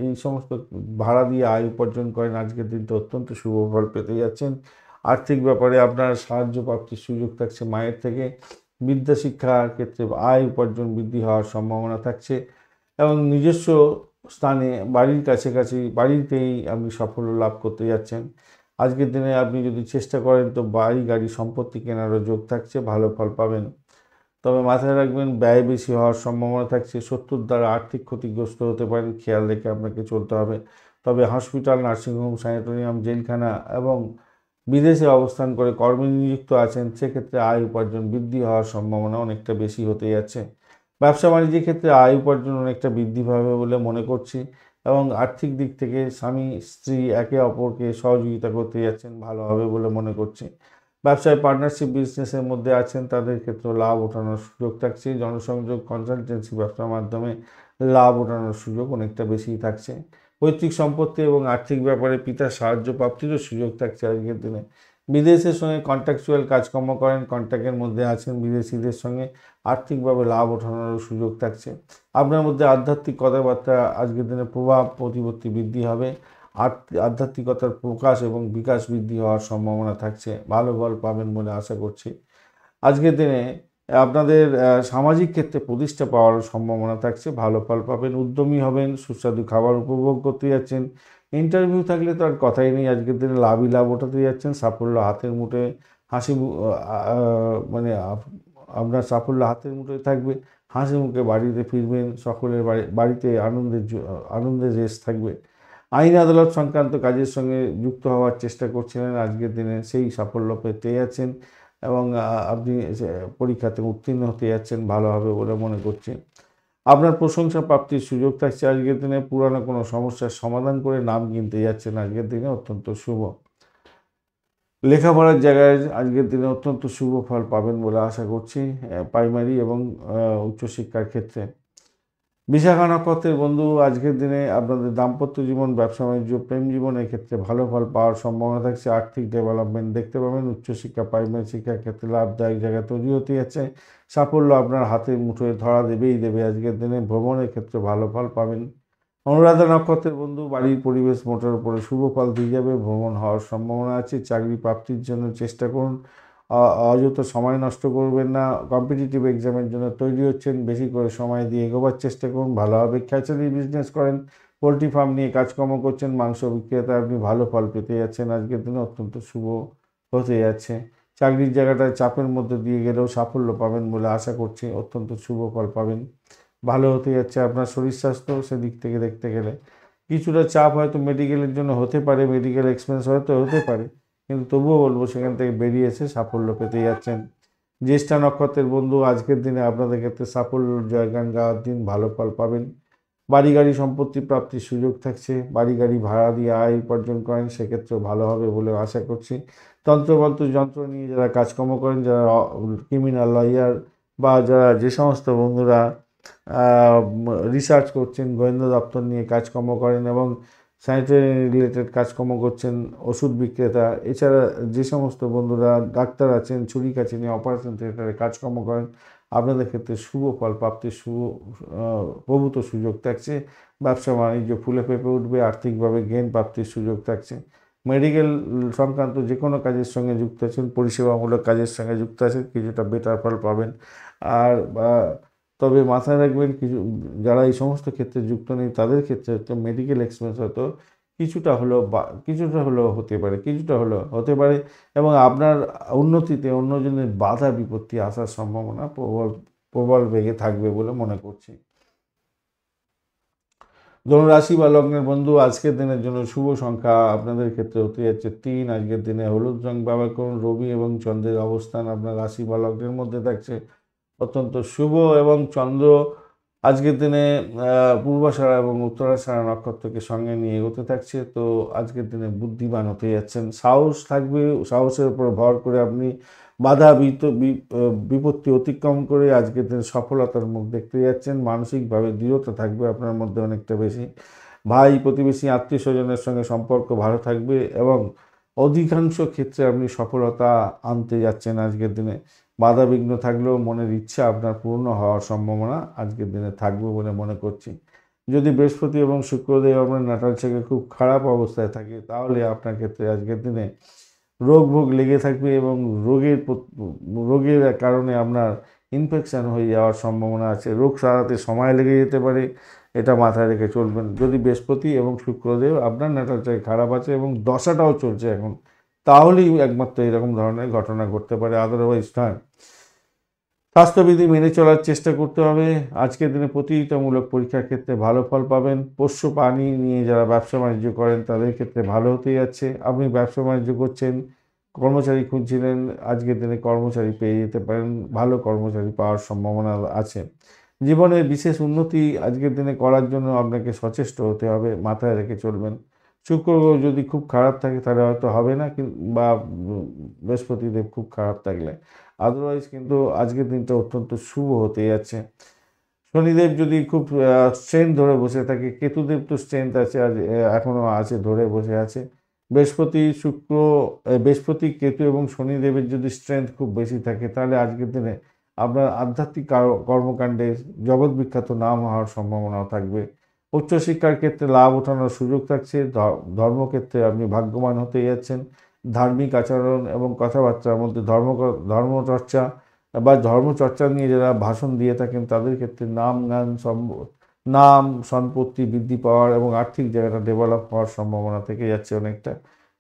এই সমস্ত ভাড়া দিয়ে আয় উপার্জন করেন, আজকের দিনটা অত্যন্ত শুভ ফল পেতে যাচ্ছেন। আর্থিক ব্যাপারে আপনার সাহায্য প্রাপ্তির সুযোগ থাকছে মায়ের থেকে। বিদ্যা শিক্ষার ক্ষেত্রে আয় উপার্জন বৃদ্ধি হওয়ার সম্ভাবনা থাকছে এবং নিজস্ব স্থানে বাড়ির কাছাকাছি বাড়িতেই আপনি সাফল্য লাভ করতে যাচ্ছেন। আজকের দিনে আপনি যদি চেষ্টা করেন তো বাড়ি গাড়ি সম্পত্তি কেনারও যোগ থাকছে, ভালো ফল পাবেন। তবে মাথায় রাখবেন ব্যয় বেশি হওয়ার সম্ভাবনা থাকছে, শত্রুর দ্বারা আর্থিক ক্ষতিগ্রস্ত হতে পারেন, খেয়াল রেখে আপনাকে চলতে হবে। তবে হসপিটাল, নার্সিংহোম, স্যানিটোরিয়াম, জেলখানা এবং বিদেশে অবস্থান করে কর্মে নিযুক্ত আছেন, সেক্ষেত্রে আয় উপার্জন বৃদ্ধি হওয়ার সম্ভাবনা অনেকটা বেশি হতে যাচ্ছে। ব্যবসা বাণিজ্যের ক্ষেত্রে আয় উপার্জন অনেকটা বৃদ্ধি পাবে বলে মনে করছি এবং আর্থিক দিক থেকে স্বামী স্ত্রী একে অপরকে সহযোগিতা করতে যাচ্ছেন, ভালো হবে বলে মনে করছি। ব্যবসায় পার্টনারশিপ বিজনেসের মধ্যে আছেন তাদের ক্ষেত্রে লাভ ওঠানোর সুযোগ থাকছে। জনসংযোগ, কনসালটেন্সি ব্যবসার মাধ্যমে লাভ ওঠানোর সুযোগ অনেকটা বেশি থাকছে। পৈতৃক সম্পত্তি এবং আর্থিক ব্যাপারে পিতার সাহায্য প্রাপ্তিরও সুযোগ থাকছে আজকের দিনে। বিদেশের সঙ্গে কন্ট্রাকচুয়াল কাজকর্ম করেন, কন্ট্রাক্টের মধ্যে আছেন, বিদেশিদের সঙ্গে আর্থিকভাবে লাভ ওঠানোরও সুযোগ থাকছে। আপনার মধ্যে আধ্যাত্মিক কথাবার্তা আজকের দিনে প্রভাব প্রতিপত্তি বৃদ্ধি হবে, আধ্যাত্মিকতার প্রকাশ এবং বিকাশ বৃদ্ধি হওয়ার সম্ভাবনা থাকছে, ভালো ফল পাবেন বলে আশা করছি। আজকের দিনে আপনাদের সামাজিক ক্ষেত্রে প্রতিষ্ঠা পাওয়ার সম্ভাবনা থাকছে, ভালো ফল পাবেন, উদ্যমী হবেন, সুস্বাদু খাবার উপভোগ করতে যাচ্ছেন। ইন্টারভিউ থাকলে তো আর কথাই নেই, আজকের দিনে লাভই লাভ ওঠাতে যাচ্ছেন, সাফল্য হাতের মুঠোয়, মানে আপনার সাফল্য হাতের মুঠোয় থাকবে, হাসি মুখে বাড়িতে ফিরবেন, সকলের বাড়িতে আনন্দের রেশ থাকবে। আইন আদালত সংক্রান্ত কাজের সঙ্গে যুক্ত হওয়ার চেষ্টা করছিলেন, আজকের দিনে সেই সাফল্য পেতে যাচ্ছেন এবং আপনি পরীক্ষাতে উত্তীর্ণ হতে যাচ্ছেন, ভালো হবে বলে মনে করছি। আপনার প্রশংসা প্রাপ্তির সুযোগ থাকছে আজকের দিনে, পুরানো কোনো সমস্যার সমাধান করে নাম কিনতে যাচ্ছেন, আজকের দিনে অত্যন্ত শুভ। লেখাপড়ার জায়গায় আজকের দিনে অত্যন্ত শুভ ফল পাবেন বলে আশা করছি, প্রাইমারি এবং উচ্চশিক্ষার ক্ষেত্রে। বিশাখা নক্ষত্রের বন্ধু, আজকের দিনে আপনাদের দাম্পত্য জীবন, ব্যবসা বাণিজ্য, প্রেম জীবনের ক্ষেত্রে ভালো ফল পাওয়ার সম্ভাবনা থাকছে, আর্থিক ডেভেলপমেন্ট দেখতে পাবেন, উচ্চশিক্ষা প্রাইমারি শিক্ষার ক্ষেত্রে লাভদায়ক জায়গা তৈরি হতে যাচ্ছে, সাফল্য আপনার হাতের মুঠোয় ধরা দেবেই দেবে। আজকের দিনে ভ্রমণের ক্ষেত্রে ভালো ফল পাবেন। অনুরাধা নক্ষত্রের বন্ধু, বাড়ির পরিবেশ মোটের উপরে শুভ ফল দিয়ে যাবে, ভ্রমণ হওয়ার সম্ভাবনা আছে, চাকরি প্রাপ্তির জন্য চেষ্টা করুন, অযথা সময় নষ্ট করবেন না। কম্পিটিটিভ এক্সামের জন্য তৈরি হচ্ছেন, বেশি করে সময় দিয়ে এগোবার চেষ্টা করুন, ভালো হবে। খ্যাচারি বিজনেস করেন, পোলট্রি ফার্ম নিয়ে কাজকর্ম করছেন, মাংস বিক্রেতা, আপনি ভালো ফল পেতে যাচ্ছেন, আজকের দিনে অত্যন্ত শুভ হতে যাচ্ছে। চাকরির জায়গাটায় চাপের মধ্যে দিয়ে গেলেও সাফল্য পাবেন বলে আশা করছি, অত্যন্ত শুভ ফল পাবেন, ভালো হতে যাচ্ছে। আপনার শরীর স্বাস্থ্য সেদিক থেকে দেখতে গেলে কিছুটা চাপ হয়তো মেডিকেলের জন্য হতে পারে, মেডিকেল এক্সপেন্স হয়তো হতে পারে, কিন্তু তবুও বলবো সেখান থেকে বেরিয়ে এসে সাফল্য পেতে যাচ্ছেন। জ্যেষ্ঠা নক্ষত্রের বন্ধু, আজকের দিনে আপনাদের ক্ষেত্রে সাফল্য জয়গান গাওয়ার দিন, ভালো ফল পাবেন। বাড়ি গাড়ি সম্পত্তি প্রাপ্তির সুযোগ থাকছে, বাড়ি গাড়ি ভাড়া দিয়ে আয় উপার্জন করেন, সেক্ষেত্রেও ভালো হবে বলে আশা করছি। তন্ত্রমন্ত্র যন্ত্র নিয়ে যারা কাজকর্ম করেন, যারা ক্রিমিনাল লয়ার বা যারা যে সমস্ত বন্ধুরা রিসার্চ করছেন, গোয়েন্দা দপ্তর নিয়ে কাজকর্ম করেন এবং স্যানিটারি রিলেটেড কাজকর্ম করছেন, ওষুধ বিক্রেতা, এছাড়া যে সমস্ত বন্ধুরা ডাক্তার আছেন, ছুরি কাছে নিয়ে অপারেশন থিয়েটারে কাজকর্ম করেন, আপনাদের ক্ষেত্রে শুভ ফল প্রাপ্তির প্রভূত সুযোগ থাকছে। ব্যবসা বাণিজ্য ফুলে ফেঁপে উঠবে, আর্থিকভাবে জ্ঞান প্রাপ্তির সুযোগ থাকছে। মেডিকেল সংক্রান্ত যে কোনো কাজের সঙ্গে যুক্ত আছেন, পরিষেবামূলক কাজের সঙ্গে যুক্ত আছেন, কিছুটা বেটার ফল পাবেন। আর তবে মাথায় রাখবেন, কিছু যারা এই সমস্ত ক্ষেত্রে যুক্ত নেই তাদের ক্ষেত্রে হয়তো মেডিকেল এক্সপেন্স হয়তো কিছুটা হলেও হতে পারে এবং আপনার উন্নতিতে অন্যজনের বাধা বিপত্তি আসার সম্ভাবনা প্রবল বেগে থাকবে বলে মনে করছি। ধনুরাশি বা লগ্নের বন্ধু, আজকের দিনের জন্য শুভ সংখ্যা আপনাদের ক্ষেত্রে হতে যাচ্ছে 3। আজকের দিনে হলুদ রং ব্যবহার করুন। রবি এবং চন্দ্রের অবস্থান আপনার রাশি বা লগ্নের মধ্যে থাকছে, অত্যন্ত শুভ এবং চন্দ্র আজকের দিনে পূর্বাষাঢ়া এবং উত্তরাষাঢ়া নক্ষত্রকে সঙ্গে নিয়ে এগোতে থাকছে। তো আজকের দিনে বুদ্ধিমান হতে যাচ্ছেন, সাহস থাকবে, সাহসের উপর ভর করে আপনি বাধা বিপত্তি অতিক্রম করে আজকের দিনে সফলতার মুখ দেখতে যাচ্ছেন। মানসিকভাবে দৃঢ়তা থাকবে আপনার মধ্যে অনেকটা বেশি। ভাই প্রতিবেশী আত্মীয় স্বজনের সঙ্গে সম্পর্ক ভালো থাকবে এবং অধিকাংশ ক্ষেত্রে আপনি সফলতা আনতে যাচ্ছেন আজকের দিনে। বাধা বিঘ্ন থাকলেও মনের ইচ্ছা আপনার পূর্ণ হওয়ার সম্ভাবনা আজকের দিনে থাকবে বলে মনে করছি। যদি বৃহস্পতি এবং শুক্রদেব আপনার নাটাল থেকে খুব খারাপ অবস্থায় থাকে, তাহলে আপনার ক্ষেত্রে আজকের দিনে রোগ ভোগ লেগে থাকবে এবং রোগের কারণে আপনার ইনফেকশান হয়ে যাওয়ার সম্ভাবনা আছে, রোগ সারাতে সময় লেগে যেতে পারে, এটা মাথায় রেখে চলবেন। যদি বৃহস্পতি এবং শুক্রদেব আপনার ন্যাটালটাই খারাপ আছে এবং দশাটাও চলছে এখন, তাহলেই একমাত্র এরকম ধরনের ঘটনা ঘটতে পারে, আদারওয়াইজ নয়। স্বাস্থ্যবিধি মেনে চলার চেষ্টা করতে হবে। আজকের দিনে প্রতিযোগিতামূলক পরীক্ষার ক্ষেত্রে ভালো ফল পাবেন। পোষ্য প্রাণী নিয়ে যারা ব্যবসা বাণিজ্য করেন তাদের ক্ষেত্রে ভালো হতে যাচ্ছে। আপনি ব্যবসা বাণিজ্য করছেন, কর্মচারী খুঁজছিলেন, আজকের দিনে কর্মচারী পেয়ে যেতে পারেন, ভালো কর্মচারী পাওয়ার সম্ভাবনা আছে। জীবনের বিশেষ উন্নতি আজকের দিনে করার জন্য আপনাকে সচেষ্ট হতে হবে, মাথায় রেখে চলবেন। শুক্র গ্রহ যদি খুব খারাপ থাকে তাহলে হয়তো হবে না, বা বৃহস্পতিদেব খুব খারাপ থাকলে, আদারওয়াইজ কিন্তু আজকের দিনটা অত্যন্ত শুভ হতে যাচ্ছে। শনিদেব যদি খুব স্ট্রেংথ ধরে বসে থাকে, কেতুদেব তো স্ট্রেংথ আছে, আজ এখনও আছে, ধরে বসে আছে। বৃহস্পতি, কেতু এবং শনিদেবের যদি স্ট্রেংথ খুব বেশি থাকে তাহলে আজকের দিনে আপনার আধ্যাত্মিক কর্মকাণ্ডে জগৎ বিখ্যাত নাম হওয়ার সম্ভাবনাও থাকবে। উচ্চশিক্ষার ক্ষেত্রে লাভ ওঠানোর সুযোগ থাকছে। ধর্মক্ষেত্রে আপনি ভাগ্যবান হতে যাচ্ছেন। ধার্মিক আচরণ এবং কথাবার্তার মধ্যে ধর্মচর্চা বা ধর্মচর্চা নিয়ে যারা ভাষণ দিয়ে থাকেন তাদের ক্ষেত্রে নাম সম্পত্তি বৃদ্ধি পাওয়ার এবং আর্থিক জায়গাটা ডেভেলপ হওয়ার সম্ভাবনা থেকে যাচ্ছে অনেকটা।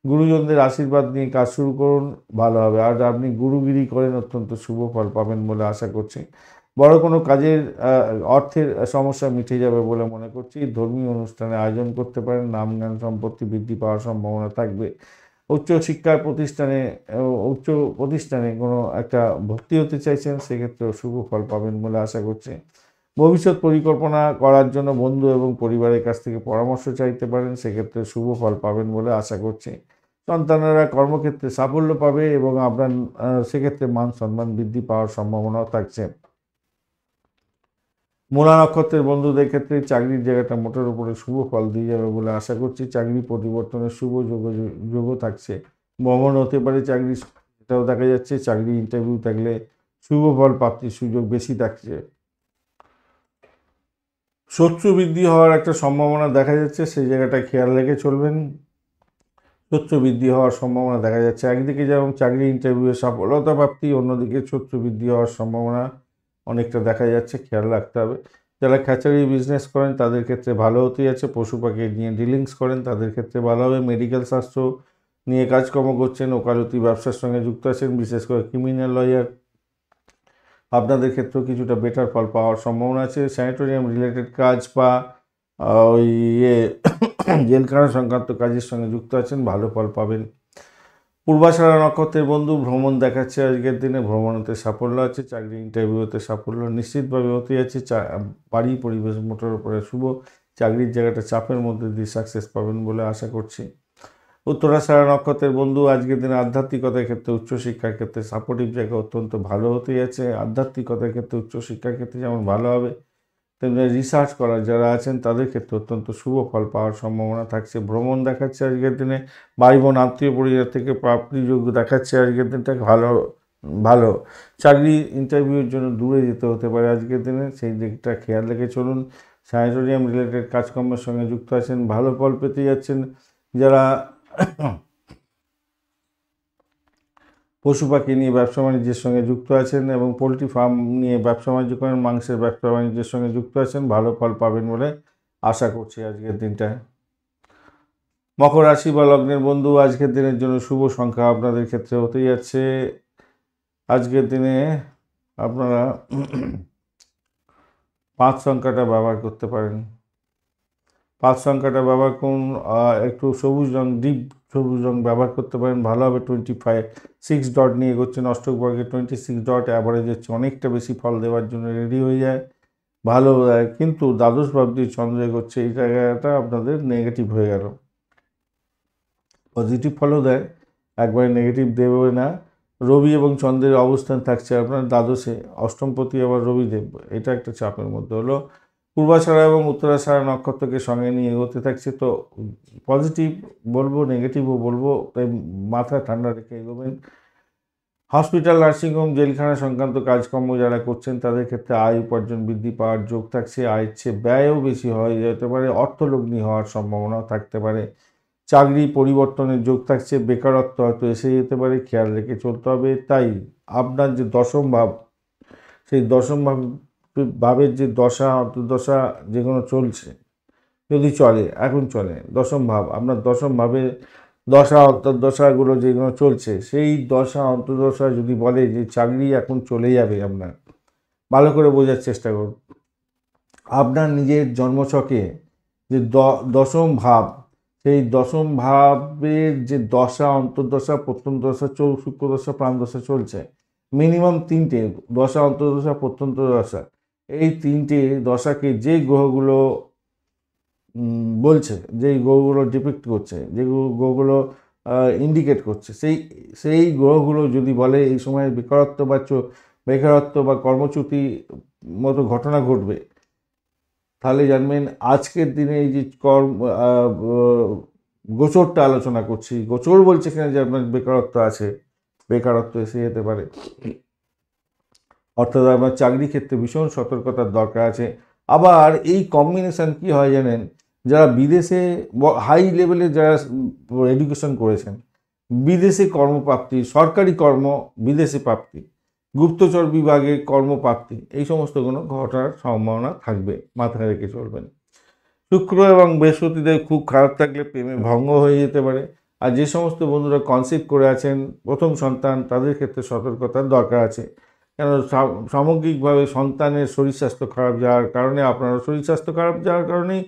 গুরুজনদের আশীর্বাদ নিয়ে কাজ শুরু করুন, ভালো হবে। আর আপনি গুরুগিরি করেন, অত্যন্ত শুভ ফল পাবেন বলে আশা করছি। বড় কোনো কাজের অর্থের সমস্যা মিটে যাবে বলে মনে করছি। ধর্মীয় অনুষ্ঠানে আয়োজন করতে পারেন, নাম জ্ঞান সম্পত্তি বৃদ্ধি পাওয়ার সম্ভাবনা থাকবে। উচ্চ প্রতিষ্ঠানে কোনো একটা ভর্তি হতে চাইছেন, সেক্ষেত্রেও শুভ ফল পাবেন বলে আশা করছি। ভবিষ্যৎ পরিকল্পনা করার জন্য বন্ধু এবং পরিবারের কাছ থেকে পরামর্শ চাইতে পারেন, সেক্ষেত্রে শুভ ফল পাবেন বলে আশা করছি। সন্তানেরা কর্মক্ষেত্রে সাফল্য পাবে এবং আপনার সেক্ষেত্রে মান সম্মান বৃদ্ধি পাওয়ার সম্ভাবনাও থাকছে। মূলা নক্ষত্রের বন্ধুদের ক্ষেত্রে চাকরির জায়গাটা মোটের উপরে শুভ ফল দিয়ে যাবে বলে আশা করছি। চাকরি পরিবর্তনের শুভ যোগও থাকছে। ভ্রমণ হতে পারে চাকরি, এটাও দেখা যাচ্ছে। চাকরি ইন্টারভিউ থাকলে শুভ ফল প্রাপ্তির সুযোগ বেশি থাকছে। শত্রু বৃদ্ধি হওয়ার একটা সম্ভাবনা দেখা যাচ্ছে, সেই জায়গাটায় খেয়াল রেখে চলবেন। শত্রু বৃদ্ধি হওয়ার সম্ভাবনা দেখা যাচ্ছে। একদিকে যেমন চাকরি ইন্টারভিউয়ে সফলতা প্রাপ্তি, অন্যদিকে শত্রু বৃদ্ধি হওয়ার সম্ভাবনা অনেকটা দেখা যাচ্ছে, খেয়াল রাখতে হবে। যারা খ্যাচারি বিজনেস করেন তাদের ক্ষেত্রে ভালো হতে যাচ্ছে। পশু পাখি নিয়ে ডিলিংস করেন তাদের ক্ষেত্রে ভালো হবে। মেডিকেল শাস্ত্র নিয়ে কাজকর্ম করছেন, ওকালতি ব্যবসার সঙ্গে যুক্ত আছেন, বিশেষ করে ক্রিমিনাল লয়ার, আপনাদের ক্ষেত্রেও কিছুটা বেটার ফল পাওয়ার সম্ভাবনা আছে। স্যানিটোরিয়াম রিলেটেড কাজ বা ওই জেলখানা সংক্রান্ত কাজের সঙ্গে যুক্ত আছেন, ভালো ফল পাবেন। পূর্বাষাঢ়া নক্ষত্রের বন্ধু ভ্রমণ দেখাচ্ছে আজকের দিনে, ভ্রমণেতে সাফল্য আছে। চাকরি ইন্টারভিউতে সাফল্য নিশ্চিতভাবে হতে যাচ্ছে। বাড়ি পরিবেশ মোটের উপরে শুভ। চাকরির জায়গাটা চাপের মধ্যে দিয়ে সাকসেস পাবেন বলে আশা করছি। উত্তরাষাঢ়া নক্ষত্রের বন্ধু আজকের দিনে আধ্যাত্মিকতার ক্ষেত্রে উচ্চশিক্ষার ক্ষেত্রে সাপোর্টিভ জায়গা অত্যন্ত ভালো হতে যাচ্ছে। আধ্যাত্মিকতার ক্ষেত্রে উচ্চশিক্ষার ক্ষেত্রে যেমন ভালো হবে, তেমনি রিসার্চ করার যারা আছেন তাদের ক্ষেত্রে অত্যন্ত শুভ ফল পাওয়ার সম্ভাবনা থাকছে। ভ্রমণ দেখাচ্ছে আজকের দিনে। ভাই বোন আত্মীয় পরিবার থেকে প্রাপ্তিযোগ্য দেখাচ্ছে আজকের দিনটা ভালো। চাকরি ইন্টারভিউর জন্য দূরে যেতে হতে পারে আজকের দিনে, সেই দিকটা খেয়াল রেখে চলুন। স্যানিটোরিয়াম রিলেটেড কাজকর্মের সঙ্গে যুক্ত আছেন, ভালো ফল পেতে যাচ্ছেন। যারা পশু পাখি নিয়ে ব্যবসা বাণিজ্যের সঙ্গে যুক্ত আছেন এবং পোলট্রি ফার্ম নিয়ে ব্যবসা বাণিজ্য করেন, মাংসের ব্যবসা বাণিজ্যের সঙ্গে যুক্ত আছেন, ভালো ফল পাবেন বলে আশা করছি আজকের দিনটায়। মকর রাশি বা লগ্নের বন্ধু আজকের দিনের জন্য শুভ সংখ্যা আপনাদের ক্ষেত্রে হতে যাচ্ছে। আজকের দিনে আপনারা 5 সংখ্যাটা ব্যবহার করতে পারেন। 5 সংখ্যাটা ব্যবহার করুন। একটু সবুজ রং, ডিপ সবুজ রং ব্যবহার করতে পারেন, ভালো হবে। 6 ডট নিয়ে এগোচ্ছেন, অষ্টক বর্গে 26 ডট অ্যাভারেজ হচ্ছে, অনেকটা বেশি ফল দেওয়ার জন্য রেডি হয়ে যায়, ভালো। কিন্তু দ্বাদশ ভাবটি চন্দ্র এগোচ্ছে, এই জায়গাটা আপনাদের নেগেটিভ হয়ে গেল। পজিটিভ ফলও দেয়, একবারে নেগেটিভ দেবে না। রবি এবং চন্দ্রের অবস্থান থাকছে আপনার দ্বাদশে, অষ্টমপতি আবার রবিদেব, এটা একটা চাপের মধ্যে হলো। পূর্বাষাঢ়া এবং উত্তরাষাঢ়া নক্ষত্রকে সঙ্গে নিয়ে এগোতে থাকছে, তো পজিটিভ বলবো, নেগেটিভও বলবো, তাই মাথা ঠান্ডা রেখে এগোবেন। হসপিটাল, নার্সিংহোম, জেলখানা সংক্রান্ত কাজকর্ম যারা করছেন তাদের ক্ষেত্রে আয় উপার্জন বৃদ্ধি পাওয়ার যোগ থাকছে। আয়ের চেয়ে ব্যয়ও বেশি হয়ে যেতে পারে, অর্থলগ্নি হওয়ার সম্ভাবনাও থাকতে পারে। চাকরি পরিবর্তনের যোগ থাকছে, বেকারত্ব হয়তো এসে যেতে পারে, খেয়াল রেখে চলতে হবে। তাই আপনার যে দশম ভাব, সেই দশম ভাবের যে দশা অন্তর্দশা যেগুলো চলছে, যদি চলে, এখন চলে দশম ভাব, আপনার দশম ভাবে দশা অন্তর্দশাগুলো যেগুলো চলছে, সেই দশা অন্তর্দশা যদি বলে যে চাকরি এখন চলে যাবে আপনার, ভালো করে বোঝার চেষ্টা করুন। আপনার নিজের জন্মছকে যে দশম ভাব, সেই দশম ভাবের যে দশা অন্তর্দশা প্রত্যন্ত দশা শুক্র দশা প্রাণদশা চলছে, মিনিমাম 3টে দশা অন্তর্দশা প্রত্যন্ত দশা, এই 3টে দশাকে যে গ্রহগুলো বলছে, যেই গ্রহগুলো ডিপিক্ট করছে, যে গ্রহগুলো ইন্ডিকেট করছে, সেই গ্রহগুলো যদি বলে এই সময় বেকারত্ব বা কর্মচ্যুতি মতো ঘটনা ঘটবে, তাহলে জানবেন আজকের দিনে এই যে গোচরটা আলোচনা করছি, গোচর বলছে এখানে যে আপনার বেকারত্ব আছে, বেকারত্ব এসে যেতে পারে। অর্থাৎ আপনার চাকরি ক্ষেত্রে ভীষণ সতর্কতার দরকার আছে। আবার এই কম্বিনেশন কি হয় জানেন, যারা বিদেশে হাই লেভেলে যারা এডুকেশন করেছেন, বিদেশে কর্মপ্রাপ্তি, সরকারি কর্ম বিদেশে প্রাপ্তি, গুপ্তচর বিভাগে কর্মপ্রাপ্তি, এই সমস্তগুলো ঘটার সম্ভাবনা থাকবে, মাথায় রেখে চলবেন। শুক্র এবং বৃহস্পতিদের খুব খারাপ থাকলে প্রেমে ভঙ্গ হয়ে যেতে পারে। আর যে সমস্ত বন্ধুরা কনসিভ করে আছেন প্রথম সন্তান, তাদের ক্ষেত্রে সতর্কতার দরকার আছে, কেন সামগ্রিকভাবে সন্তানের শরীর স্বাস্থ্য খারাপ যাওয়ার কারণে, আপনারও শরীর স্বাস্থ্য খারাপ যাওয়ার কারণেই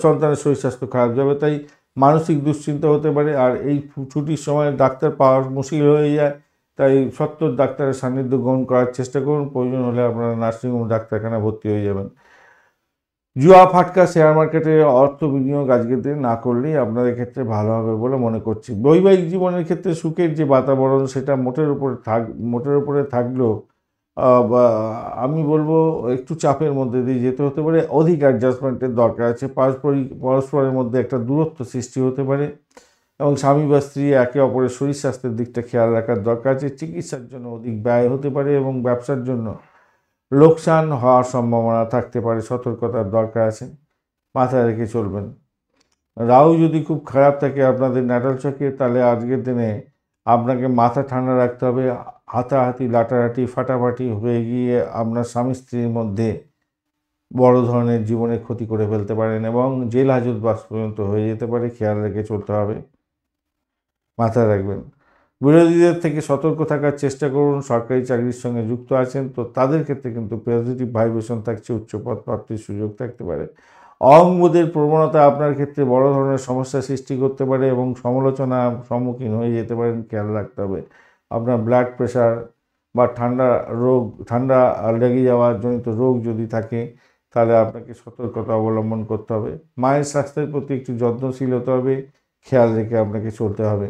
সন্তানের শরীর স্বাস্থ্য খারাপ যাবে। তাই মানসিক দুশ্চিন্তা হতে পারে। আর এই ছুটির সময় ডাক্তার পাওয়া মুশকিল হয়ে যায়, তাই সত্তর ডাক্তারের সান্নিধ্য গ্রহণ করার চেষ্টা করুন। প্রয়োজন হলে আপনারা নার্সিংহোম ডাক্তারখানা ভর্তি হয়ে যাবেন। জুয়া ফাটকা শেয়ার মার্কেটে অর্থ বিনিয়োগ আজকের দিনে না করলেই আপনাদের ক্ষেত্রে ভালো হবে বলে মনে করছি। বৈবাহিক জীবনের ক্ষেত্রে সুখের যে বাতাবরণ, সেটা মোটের উপরে থাকলেও আমি বলবো একটু চাপের মধ্যে দিয়ে যেতে হতে পারে, অধিক অ্যাডজাস্টমেন্টের দরকার আছে। পরস্পরের মধ্যে একটা দূরত্ব সৃষ্টি হতে পারে এবং স্বামী বা স্ত্রী একে অপরের শরীর স্বাস্থ্যের দিকটা খেয়াল রাখার দরকার আছে। চিকিৎসার জন্য অধিক ব্যয় হতে পারে এবং ব্যবসার জন্য লোকসান হওয়ার সম্ভাবনা থাকতে পারে, সতর্কতার দরকার আছে, মাথায় রেখে চলবেন। রাহু যদি খুব খারাপ থাকে আপনাদের ন্যাটাল চকে, তাহলে আজকের দিনে আপনাকে মাথা ঠান্ডা রাখতে হবে। হাতাহাতি লাটারাটি ফাটাফাটি হয়ে গিয়ে আপনার স্বামী স্ত্রীর মধ্যে বড় ধরনের জীবনে ক্ষতি করে ফেলতে পারেন এবং জেল হাজতবাস পর্যন্ত হয়ে যেতে পারে, খেয়াল রেখে চলতে হবে, মাথায় রাখবেন। বিরোধীদের থেকে সতর্ক থাকার চেষ্টা করুন। সরকারি চাকরির সঙ্গে যুক্ত আছেন তো তাদের ক্ষেত্রে কিন্তু পজিটিভ ভাইব্রেশন থাকছে, উচ্চ পদ প্রাপ্তির সুযোগ থাকতে পারে। অহংবোধের প্রবণতা আপনার ক্ষেত্রে বড় ধরনের সমস্যা সৃষ্টি করতে পারে এবং সমালোচনার সম্মুখীন হয়ে যেতে পারেন, খেয়াল রাখতে হবে। আপনার ব্লাড প্রেশার বা ঠান্ডা লেগে যাওয়ার জনিত রোগ যদি থাকে, তাহলে আপনাকে সতর্কতা অবলম্বন করতে হবে। মায়ের স্বাস্থ্যের প্রতি একটু যত্নশীল হতে হবে, খেয়াল রেখে আপনাকে চলতে হবে।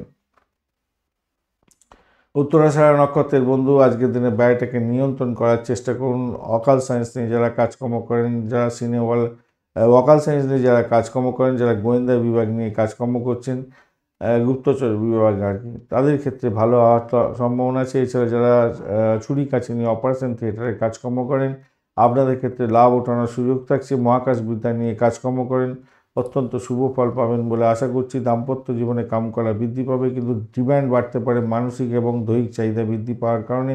উত্তরাষাঢ়া নক্ষত্রের বন্ধু, আজকের দিনে ব্যয়টাকে নিয়ন্ত্রণ করার চেষ্টা করুন। অকাল সায়েন্স নিয়ে যারা কাজকর্ম করেন, যারা অকাল সায়েন্স নিয়ে যারা কাজকর্ম করেন, যারা গোয়েন্দা বিভাগ নিয়ে কাজকর্ম করছেন, গুপ্তচর বিভাগ আর কি, তাদের ক্ষেত্রে ভালো হওয়ার সম্ভাবনা আছে। এছাড়া যারা ছুরি কাছে নিয়ে অপারেশন থিয়েটারে কাজকর্ম করেন, আপনাদের ক্ষেত্রে লাভ ওঠানোর সুযোগ থাকছে। মহাকাশ বিদ্যা নিয়ে কাজকর্ম করেন, অত্যন্ত শুভ ফল পাবেন বলে আশা করছি। দাম্পত্য জীবনে কাম করা বৃদ্ধি পাবে, কিন্তু ডিম্যান্ড বাড়তে পারে। মানসিক এবং দৈহিক চাহিদা বৃদ্ধি পাওয়ার কারণে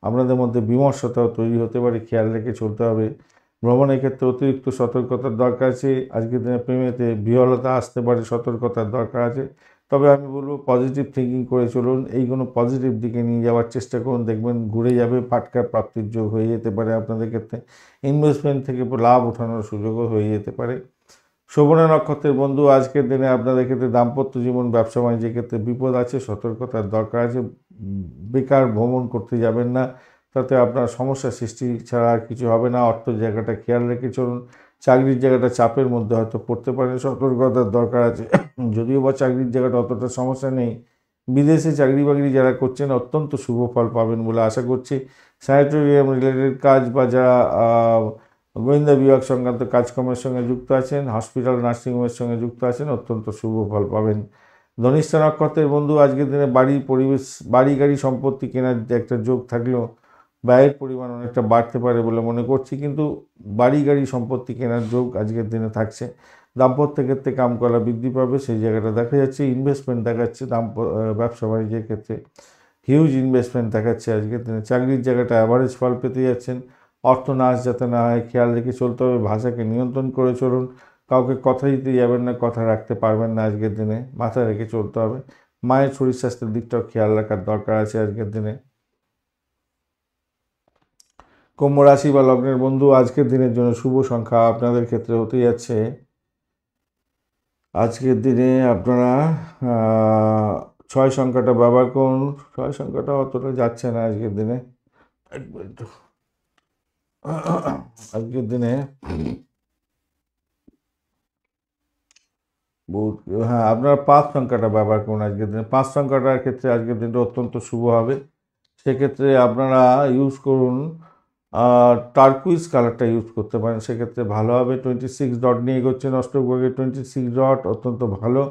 আপনাদের মধ্যে বিমর্ষতাও তৈরি হতে পারে, খেয়াল রেখে চলতে হবে। ভ্রমণের ক্ষেত্রে অতিরিক্ত সতর্কতার দরকার আছে। আজকের দিনে প্রেমেতে বিহলতা আসতে পারে, সতর্কতার দরকার আছে। তবে আমি বলবো পজিটিভ থিঙ্কিং করে চলুন, এইগুলো পজিটিভ দিকে নিয়ে যাওয়ার চেষ্টা করুন, দেখবেন ঘুরে যাবে। ফাটকা প্রাপ্তির যোগ হয়ে যেতে পারে আপনাদের ক্ষেত্রে। ইনভেস্টমেন্ট থেকে লাভ ওঠানোর সুযোগও হয়ে যেতে পারে। শোভনা নক্ষত্রের বন্ধু, আজকের দিনে আপনাদের ক্ষেত্রে দাম্পত্য জীবন ব্যবসা বাণিজ্যের ক্ষেত্রে বিপদ আছে, সতর্কতার দরকার আছে। বেকার ভ্রমণ করতে যাবেন না, তাতে আপনার সমস্যা সৃষ্টি ছাড়া আর কিছু হবে না। অর্থ জায়গাটা খেয়াল রেখে চলুন। চাকরির জায়গাটা চাপের মধ্যে হয়তো পড়তে পারেন, সতর্কতার দরকার আছে। যদিও বা চাকরির জায়গাটা অতটা সমস্যা নেই, বিদেশে চাকরি বাকরি যারা করছেন অত্যন্ত শুভ ফল পাবেন বলে আশা করছি। স্যানিটোরিয়াম রিলেটেড কাজ বা যারা গোয়েন্দা বিভাগ সংক্রান্ত কাজকর্মের সঙ্গে যুক্ত আছেন, হসপিটাল নার্সিংহোমের সঙ্গে যুক্ত আছেন, অত্যন্ত শুভ ফল পাবেন। ধনিষ্ঠা নক্ষত্রের বন্ধু, আজকের দিনে বাড়ি গাড়ি সম্পত্তি কেনার একটা যোগ থাকলেও ব্যয়ের পরিমাণ অনেকটা বাড়তে পারে বলে মনে করছি, কিন্তু বাড়ি গাড়ি সম্পত্তি কেনার যোগ আজকের দিনে থাকছে। দাম্পত্য ক্ষেত্রে কামকলা বৃদ্ধি পাবে, সেই জায়গাটা দেখা যাচ্ছে। ইনভেস্টমেন্ট দেখাচ্ছে ব্যবসা বাণিজ্যের ক্ষেত্রে হিউজ ইনভেস্টমেন্ট দেখাচ্ছে আজকের দিনে। চাকরির জায়গাটা অ্যাভারেজ ফল পেতে যাচ্ছেন। অর্থ নাশ যাতে না হয় খেয়াল রেখে চলতে হবে, ভাষাকে নিয়ন্ত্রণ করে চলুন। কাউকে কথা দিতে যাবেন না, কথা রাখতে পারবেন না আজকের দিনে, মাথায় রেখে চলতে হবে। মায়ের শরীর স্বাস্থ্যের দিকটাও খেয়াল রাখার দরকার আছে আজকের দিনে। কুম্ভ রাশি বা লগ্নের বন্ধু, আজকের দিনের জন্য শুভ সংখ্যা আপনাদের ক্ষেত্রে হতে যাচ্ছে, আজকের দিনে আপনারা 6 সংখ্যাটা ব্যবহার করুন। 6 সংখ্যাটা অতটা যাচ্ছে না আজকের দিনে, একবার একটু আজকের দিনে বহুত, হ্যাঁ আপনারা 5 সংখ্যাটা ব্যবহার করুন আজকের দিনে। 5 সংখ্যাটার ক্ষেত্রে আজকের দিনটা অত্যন্ত শুভ হবে। সেক্ষেত্রে আপনারা ইউজ করুন টার্কুইজ কালারটা ইউজ করতে পারেন, সেক্ষেত্রে ভালো হবে। 26 ডট নিয়ে এগোচ্ছেন অষ্টকভাগে, 26 ডট অত্যন্ত ভালো।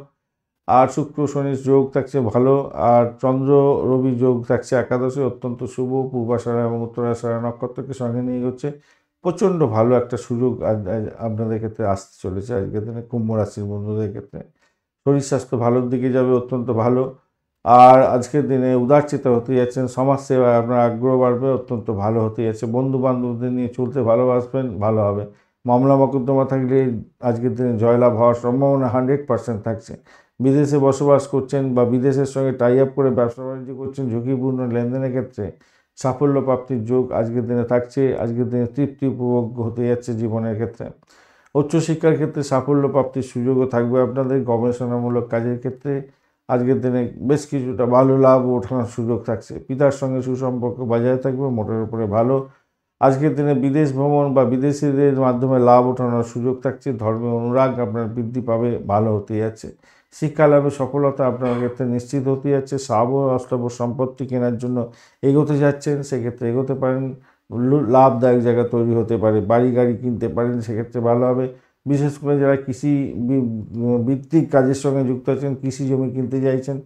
আর শুক্র শনির যোগ থাকছে ভালো, আর চন্দ্র রবি যোগ থাকছে একাদশে, অত্যন্ত শুভ। পূর্বাষাঢ়া এবং উত্তরাষাঢ়া নক্ষত্রকে সঙ্গে নিয়ে এগোচ্ছে, প্রচণ্ড ভালো একটা সুযোগ আপনাদের ক্ষেত্রে আসতে চলেছে আজকের দিনে কুম্ভ রাশির বন্ধুদের ক্ষেত্রে। শরীর স্বাস্থ্য ভালোর দিকে যাবে, অত্যন্ত ভালো। আর আজকের দিনে উদারচিত্ত হতে যাচ্ছেন, সমাজসেবায় আপনার আগ্রহ বাড়বে, অত্যন্ত ভালো হতে যাচ্ছে। বন্ধু বান্ধবদের নিয়ে চলতে ভালোবাসবেন, ভালো হবে। মামলা মকদ্দমা থাকলে আজকের দিনে জয়লাভ হওয়ার সম্ভাবনা 100% থাকছে। বিদেশে বসবাস করছেন বা বিদেশের সঙ্গে টাই আপ করে ব্যবসা বাণিজ্য করছেন, ঝুঁকিপূর্ণ লেনদেনের ক্ষেত্রে সাফল্য প্রাপ্তির যোগ আজকের দিনে থাকছে। আজকের দিনে তৃপ্তি উপভোগ হতে যাচ্ছে জীবনের ক্ষেত্রে। উচ্চশিক্ষার ক্ষেত্রে সাফল্য প্রাপ্তির সুযোগও থাকবে আপনাদের। গবেষণামূলক কাজের ক্ষেত্রে আজকের দিনে বেশ কিছুটা ভালো লাভ ওঠানোর সুযোগ থাকছে। পিতার সঙ্গে সুসম্পর্ক বজায় থাকবে, মোটের উপরে ভালো। আজকের দিনে বিদেশ ভ্রমণ বা বিদেশিদের মাধ্যমে লাভ ওঠানোর সুযোগ থাকছে। ধর্মীয় অনুরাগ আপনার বৃদ্ধি পাবে, ভালো হতে যাচ্ছে। শিক্ষা লাভে সফলতা আপনার ক্ষেত্রে নিশ্চিত হতে যাচ্ছে। অস্থাবর সম্পত্তি কেনার জন্য এগোতে যাচ্ছেন, সেক্ষেত্রে এগোতে পারেন। লাভদায়ক জায়গা তৈরি হতে পারে, বাড়ি গাড়ি কিনতে পারেন, সেক্ষেত্রে ভালো হবে। বিশেষ করে যারা কৃষি ভিত্তিক কাজের সঙ্গে যুক্ত আছেন, কৃষি জমি কিনতে চাইছেন,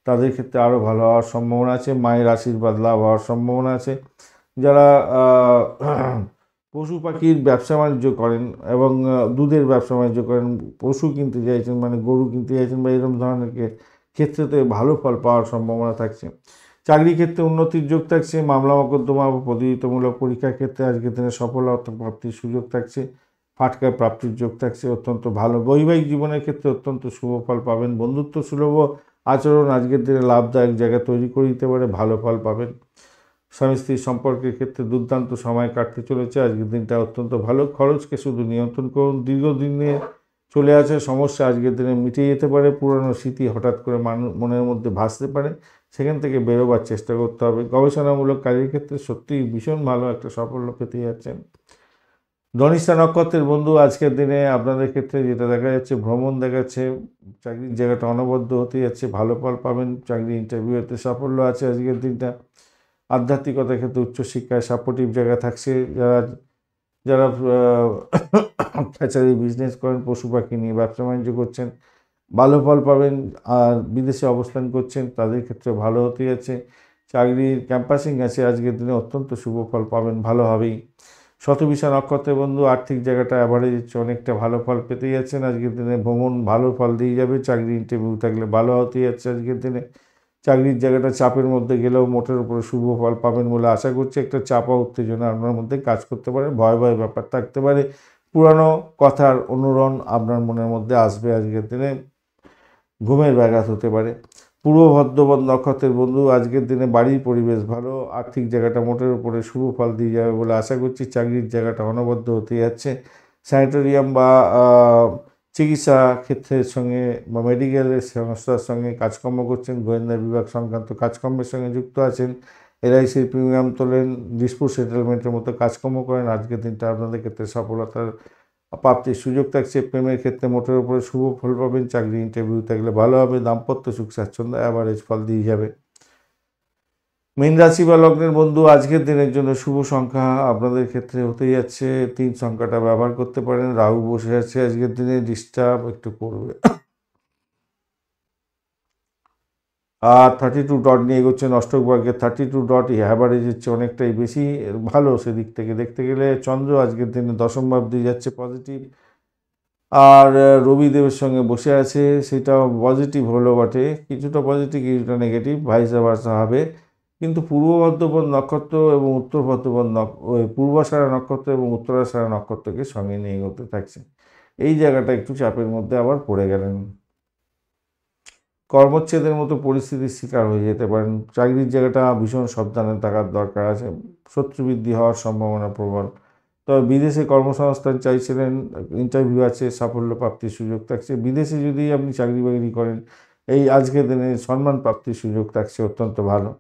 তাদের ক্ষেত্রে আরও ভালো হওয়ার সম্ভাবনা আছে। মায়ের আশীর্বাদ লাভ হওয়ার সম্ভাবনা আছে। যারা পশু পাখির ব্যবসা বাণিজ্য করেন এবং দুধের ব্যবসা বাণিজ্য করেন, পশু কিনতে চাইছেন মানে গরু কিনতে চাইছেন বা এরকম ধরনের ক্ষেত্রেতে ভালো ফল পাওয়ার সম্ভাবনা থাকছে। চাকরি ক্ষেত্রে উন্নতির যোগ থাকছে। মামলা মকদ্দমা বা প্রতিযোগিতামূলক পরীক্ষার ক্ষেত্রে আজকের দিনে সফলতা প্রাপ্তির সুযোগ থাকছে। ফাটকায় প্রাপ্তির যোগ থাকছে, অত্যন্ত ভালো। বৈবাহিক জীবনের ক্ষেত্রে অত্যন্ত শুভ ফল পাবেন। বন্ধুত্ব সুলভ আচরণ আজকের দিনে লাভদায়ক জায়গা তৈরি করে দিতে পারে, ভালো ফল পাবেন। স্বামী স্ত্রীর সম্পর্কের ক্ষেত্রে দুর্দান্ত সময় কাটতে চলেছে আজকের দিনটা, অত্যন্ত ভালো। খরচকে শুধু নিয়ন্ত্রণ করুন। দীর্ঘদিনে চলে আসে সমস্যা আজকের দিনে মিটে যেতে পারে। পুরনো স্মৃতি হঠাৎ করে মনের মধ্যে ভাসতে পারে, সেখান থেকে বেরোবার চেষ্টা করতে হবে। গবেষণামূলক কাজের ক্ষেত্রে সত্যিই ভীষণ ভালো একটা সাফল্য পেতে যাচ্ছেন। ধনিষ্ঠা নক্ষত্রের বন্ধু, আজকের দিনে আপনাদের ক্ষেত্রে যেটা দেখা যাচ্ছে, ভ্রমণ দেখাচ্ছে। চাকরির জায়গাটা অনবদ্য হতে যাচ্ছে, ভালো ফল পাবেন। চাকরি ইন্টারভিউতে সাফল্য আছে আজকের দিনটা। আধ্যাত্মিকতার ক্ষেত্রে উচ্চশিক্ষায় সাপোর্টিভ জায়গা থাকছে। যারা যারা ফ্যাচারি বিজনেস করেন, পশু পাখি নিয়ে ব্যবসা বাণিজ্য করছেন, ভালো ফল পাবেন। আর বিদেশে অবস্থান করছেন, তাদের ক্ষেত্রে ভালো হতে যাচ্ছে। চাকরির ক্যাম্পাসিং আছে আজকের দিনে, অত্যন্ত শুভ ফল পাবেন, ভালো হবেই। শতবিশা নক্ষত্রের বন্ধু, আর্থিক জায়গাটা অ্যাভারেজ হচ্ছে, অনেকটা ভালো ফল পেতে যাচ্ছেন আজকের দিনে। ভ্রমণ ভালো ফল দিয়ে যাবে। চাকরি ইন্টারভিউ থাকলে ভালো হতে যাচ্ছে আজকের দিনে। চাকরির জায়গাটা চাপের মধ্যে গেলেও মোটের উপরে শুভ ফল পাবেন বলে আশা করছি। একটা চাপা উত্তেজনা আপনার মধ্যে কাজ করতে পারে, ভয় ভয় ব্যাপার থাকতে পারে। পুরানো কথার অনুরণ আপনার মনের মধ্যে আসবে আজকের দিনে, ঘুমের ব্যাঘাত হতে পারে। পূর্ব ভদ্রপদ নক্ষত্রের বন্ধু, আজকের দিনে বাড়ির পরিবেশ ভালো। আর্থিক জায়গাটা মোটের উপরে শুভ ফল দিয়ে যাবে বলে আশা করছি। চাকরির জায়গাটা অনবদ্য হতে যাচ্ছে। স্যানিটোরিয়াম বা চিকিৎসা ক্ষেত্রের সঙ্গে বা মেডিকেলের সংস্থার সঙ্গে কাজকর্ম করছেন, গোয়েন্দা বিভাগ সংক্রান্ত কাজকর্মের সঙ্গে যুক্ত আছেন, এলআইসির প্রিমিয়াম তোলেন, ডিসপুট সেটেলমেন্টের মতো কাজকর্ম করেন, আজকের দিনটা আপনাদের ক্ষেত্রে সফলতার প্রাপ্তির সুযোগ থাকছে। প্রেমের ক্ষেত্রে মোটের উপরে শুভ ফল পাবেন। চাকরি ইন্টারভিউ থাকলে ভালো হবে। দাম্পত্য সুখ স্বাচ্ছন্দ্য অ্যাভারেজ ফল দিয়ে যাবে। মীন রাশি বা লগ্নের বন্ধু, আজকের দিনের জন্য শুভ সংখ্যা আপনাদের ক্ষেত্রে হতে যাচ্ছে 3 সংখ্যাটা ব্যবহার করতে পারেন। রাহু বসে আছে আজকের দিনে, ডিস্টার্ব একটু করবে। আর 32 ডট নিয়ে এগোচ্ছেন অষ্টক বর্গের 32 ডট অ্যাভারেজের চেয়ে অনেকটাই বেশি ভালো সেদিক থেকে দেখতে গেলে। চন্দ্র আজকের দিনে দশম ভাব দিয়ে যাচ্ছে পজিটিভ, আর রবিদেবের সঙ্গে বসে আছে, সেটা পজিটিভ হলো বটে, কিছুটা পজিটিভ কিছুটা নেগেটিভ ভাইসা ভার্সা হবে। কিন্তু পূর্ব ভাদ্রপদ নক্ষত্র এবং উত্তর ভাদ্রপদ পূর্বাষাঢ়া নক্ষত্র এবং উত্তরাষাঢ়া নক্ষত্রকে সঙ্গে নিয়ে এগোতে থাকছে। এই জায়গাটা একটু চাপের মধ্যে আবার পড়ে গেলেন। কর্মচ্ছেদের মতো পরিস্থিতির শিকার হয়ে যেতে পারেন। চাকরির জায়গাটা ভীষণ সাবধানে থাকার দরকার আছে, শত্রুবৃদ্ধি হওয়ার সম্ভাবনা প্রবল। তবে বিদেশে কর্মসংস্থান চাইছিলেন, ইন্টারভিউ আছে, সাফল্য প্রাপ্তির সুযোগ থাকছে। বিদেশে যদি আপনি চাকরি বাকরি করেন, এই আজকের দিনে সম্মান প্রাপ্তির সুযোগ থাকছে অত্যন্ত ভালো।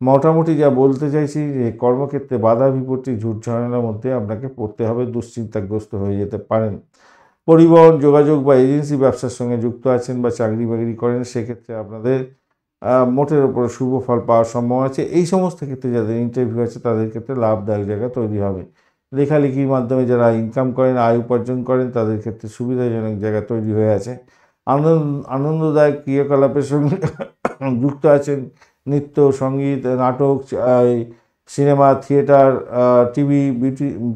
মোটামুটি যা বলতে চাইছি যে কর্মক্ষেত্রে বাধা বিপত্তি ঝুট ঝামেলার মধ্যে আপনাকে পড়তে হবে, দুশ্চিন্তাগ্রস্ত হয়ে যেতে পারেন। পরিবহন, যোগাযোগ বা এজেন্সি ব্যবসার সঙ্গে যুক্ত আছেন বা চাকরি বাকরি করেন, সেক্ষেত্রে আপনাদের মোটের ওপরে শুভ ফল পাওয়ার সম্ভাবনা আছে। এই সমস্ত ক্ষেত্রে যাদের ইন্টারভিউ আছে তাদের ক্ষেত্রে লাভদায়ক জায়গা তৈরি হবে। লেখালেখির মাধ্যমে যারা ইনকাম করেন, আয় উপার্জন করেন, তাদের ক্ষেত্রে সুবিধাজনক জায়গা তৈরি হয়ে আছে। আনন্দদায়ক ক্রিয়াকলাপের সঙ্গে যুক্ত আছেন, নৃত্য, সঙ্গীত, নাটক, সিনেমা, থিয়েটার,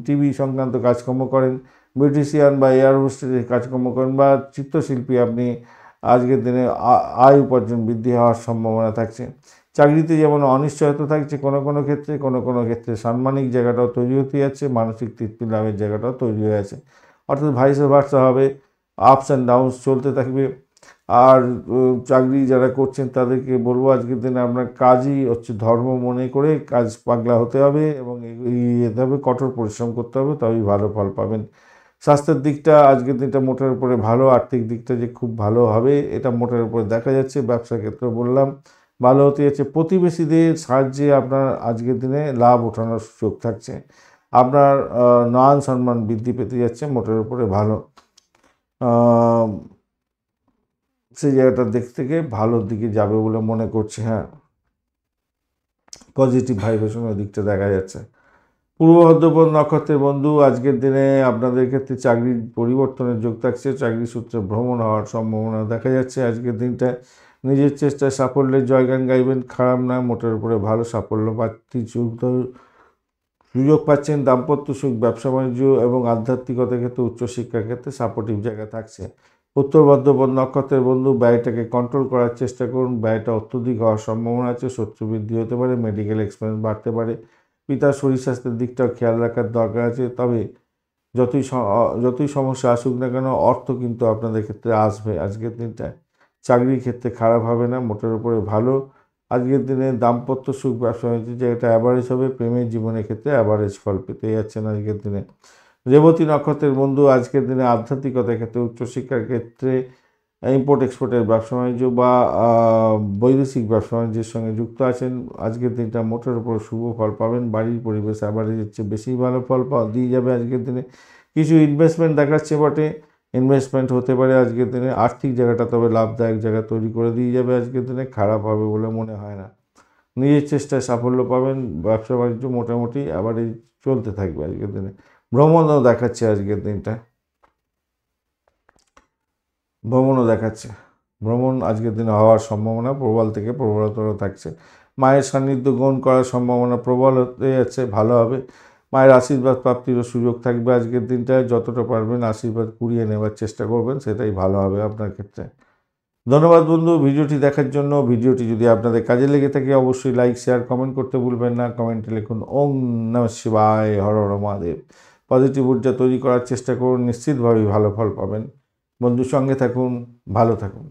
টিভি সংক্রান্ত কাজকর্ম করেন, বিউটিশিয়ান বা এয়ার হোস্টেসের কাজকর্ম করেন বা চিত্রশিল্পী, আপনি আজকের দিনে আয় উপার্জন বৃদ্ধি হওয়ার সম্ভাবনা থাকছে। চাকরিতে যেমন অনিশ্চয়তা থাকছে কোনো ক্ষেত্রে সাম্মানিক জায়গাটাও তৈরি হতে যাচ্ছে, মানসিক তৃপ্তি লাভের জায়গাটাও তৈরি হয়ে আছে। অর্থাৎ ভাইসা ভার্সা হবে, আপস অ্যান্ড ডাউনস চলতে থাকবে। আর চাকরি যারা করছেন তাদেরকে বলবো আজকের দিনে আপনার কাজই হচ্ছে ধর্ম মনে করে কাজ পাগলা হতে হবে এবং এগিয়ে যেতে হবে, কঠোর পরিশ্রম করতে হবে, তবেই ভালো ফল পাবেন। স্বাস্থ্যের দিকটা আজকের দিনটা মোটের উপরে ভালো, আর্থিক দিকটা যে খুব ভালো হবে এটা মোটের উপরে দেখা যাচ্ছে। ব্যবসার ক্ষেত্রে বললাম ভালো হতে যাচ্ছে, প্রতিবেশীদের সাহায্যে আপনার আজকের দিনে লাভ ওঠানোর সুযোগ থাকছে। আপনার মান সম্মান বৃদ্ধি পেতে যাচ্ছে, মোটের উপরে ভালো। সেই জায়গাটার দিক থেকে ভালোর দিকে যাবে বলে মনে করছে। হ্যাঁ, পজিটিভ ভাইব্রেশনের দিকটা দেখা যাচ্ছে। পূর্ব ভাদ্রপদ নক্ষত্রের বন্ধু, আজকের দিনে আপনাদের ক্ষেত্রে চাকরির পরিবর্তনের যোগ থাকছে, চাকরি সূত্রে ভ্রমণ হওয়ার সম্ভাবনা দেখা যাচ্ছে। আজকের দিনটায় নিজের চেষ্টায় সাফল্যের জয়গান গাইবেন, খারাপ না, মোটের উপরে ভালো সাফল্য সুযোগ পাচ্ছেন। দাম্পত্য সুখ, ব্যবসা বাণিজ্য এবং আধ্যাত্মিকতার ক্ষেত্রে, উচ্চশিক্ষার ক্ষেত্রে সাপোর্টিভ জায়গা থাকছে। উত্তর ভাদ্রপদ নক্ষত্রের বন্ধু, ব্যয়টাকে কন্ট্রোল করার চেষ্টা করুন, ব্যয়টা অত্যধিক হওয়ার সম্ভাবনা আছে, শত্রু বৃদ্ধি হতে পারে, মেডিকেল এক্সপেন্স বাড়তে পারে। পিতার শরীর স্বাস্থ্যের দিকটাও খেয়াল রাখার দরকার আছে। তবে যতই সমস্যা আসুক না কেন, অর্থ কিন্তু আপনাদের ক্ষেত্রে আসবে আজকের দিনটায়। চাকরির ক্ষেত্রে খারাপ হবে না, মোটের উপরে ভালো। আজকের দিনে দাম্পত্য সুখ, ব্যবসা বাণিজ্য জায়গাটা অ্যাভারেজ হবে, প্রেমের জীবনের ক্ষেত্রে অ্যাভারেজ ফল পেতে যাচ্ছেন আজকের দিনে। রেবতী নক্ষত্রের বন্ধু, আজকের দিনে আধ্যাত্মিকতার ক্ষেত্রে, উচ্চশিক্ষার ক্ষেত্রে, ইম্পোর্ট এক্সপোর্টের ব্যবসা বাণিজ্য বা বৈদেশিক ব্যবসা বাণিজ্যের সঙ্গে যুক্ত আছেন, আজকের দিনটা মোটের উপর শুভ ফল পাবেন। বাড়ির পরিবেশ অ্যাভারেজের চেয়ে বেশি ভালো ফল দিয়ে যাবে আজকের দিনে। কিছু ইনভেস্টমেন্ট দেখাচ্ছে বটে, ইনভেস্টমেন্ট হতে পারে আজকের দিনে। আর্থিক জায়গাটা তবে লাভদায়ক জায়গা তৈরি করে দিয়ে যাবে আজকের দিনে, খারাপ হবে বলে মনে হয় না। নিজের চেষ্টায় সাফল্য পাবেন, ব্যবসা বাণিজ্য মোটামুটি অ্যাভারেজ চলতে থাকবে আজকের দিনে। ভ্রমণও দেখাচ্ছে আজকের দিনটা, ভ্রমণ আজকের দিনে হওয়ার সম্ভাবনা প্রবল থেকে প্রবলতর থাকছে। মায়ের সান্নিধ্য গ্রহণ করার সম্ভাবনা প্রবল হতে যাচ্ছে, ভালো হবে। মায়ের আশীর্বাদ প্রাপ্তিরও সুযোগ থাকবে আজকের দিনটায়, যতটা পারবেন আশীর্বাদ কুড়িয়ে নেওয়ার চেষ্টা করবেন, সেটাই ভালো হবে আপনার ক্ষেত্রে। ধন্যবাদ বন্ধু ভিডিওটি দেখার জন্য। ভিডিওটি যদি আপনাদের কাজে লেগে থাকে অবশ্যই লাইক, শেয়ার, কমেন্ট করতে ভুলবেন না। কমেন্টে লিখুন ওম নমঃ শিবায়, হর হর মহাদেব। পজিটিভ ঊর্জা তৈরি করার চেষ্টা করুন, নিশ্চিতভাবেই ভালো ফল পাবেন। বন্ধুর সঙ্গে থাকুন, ভালো থাকুন।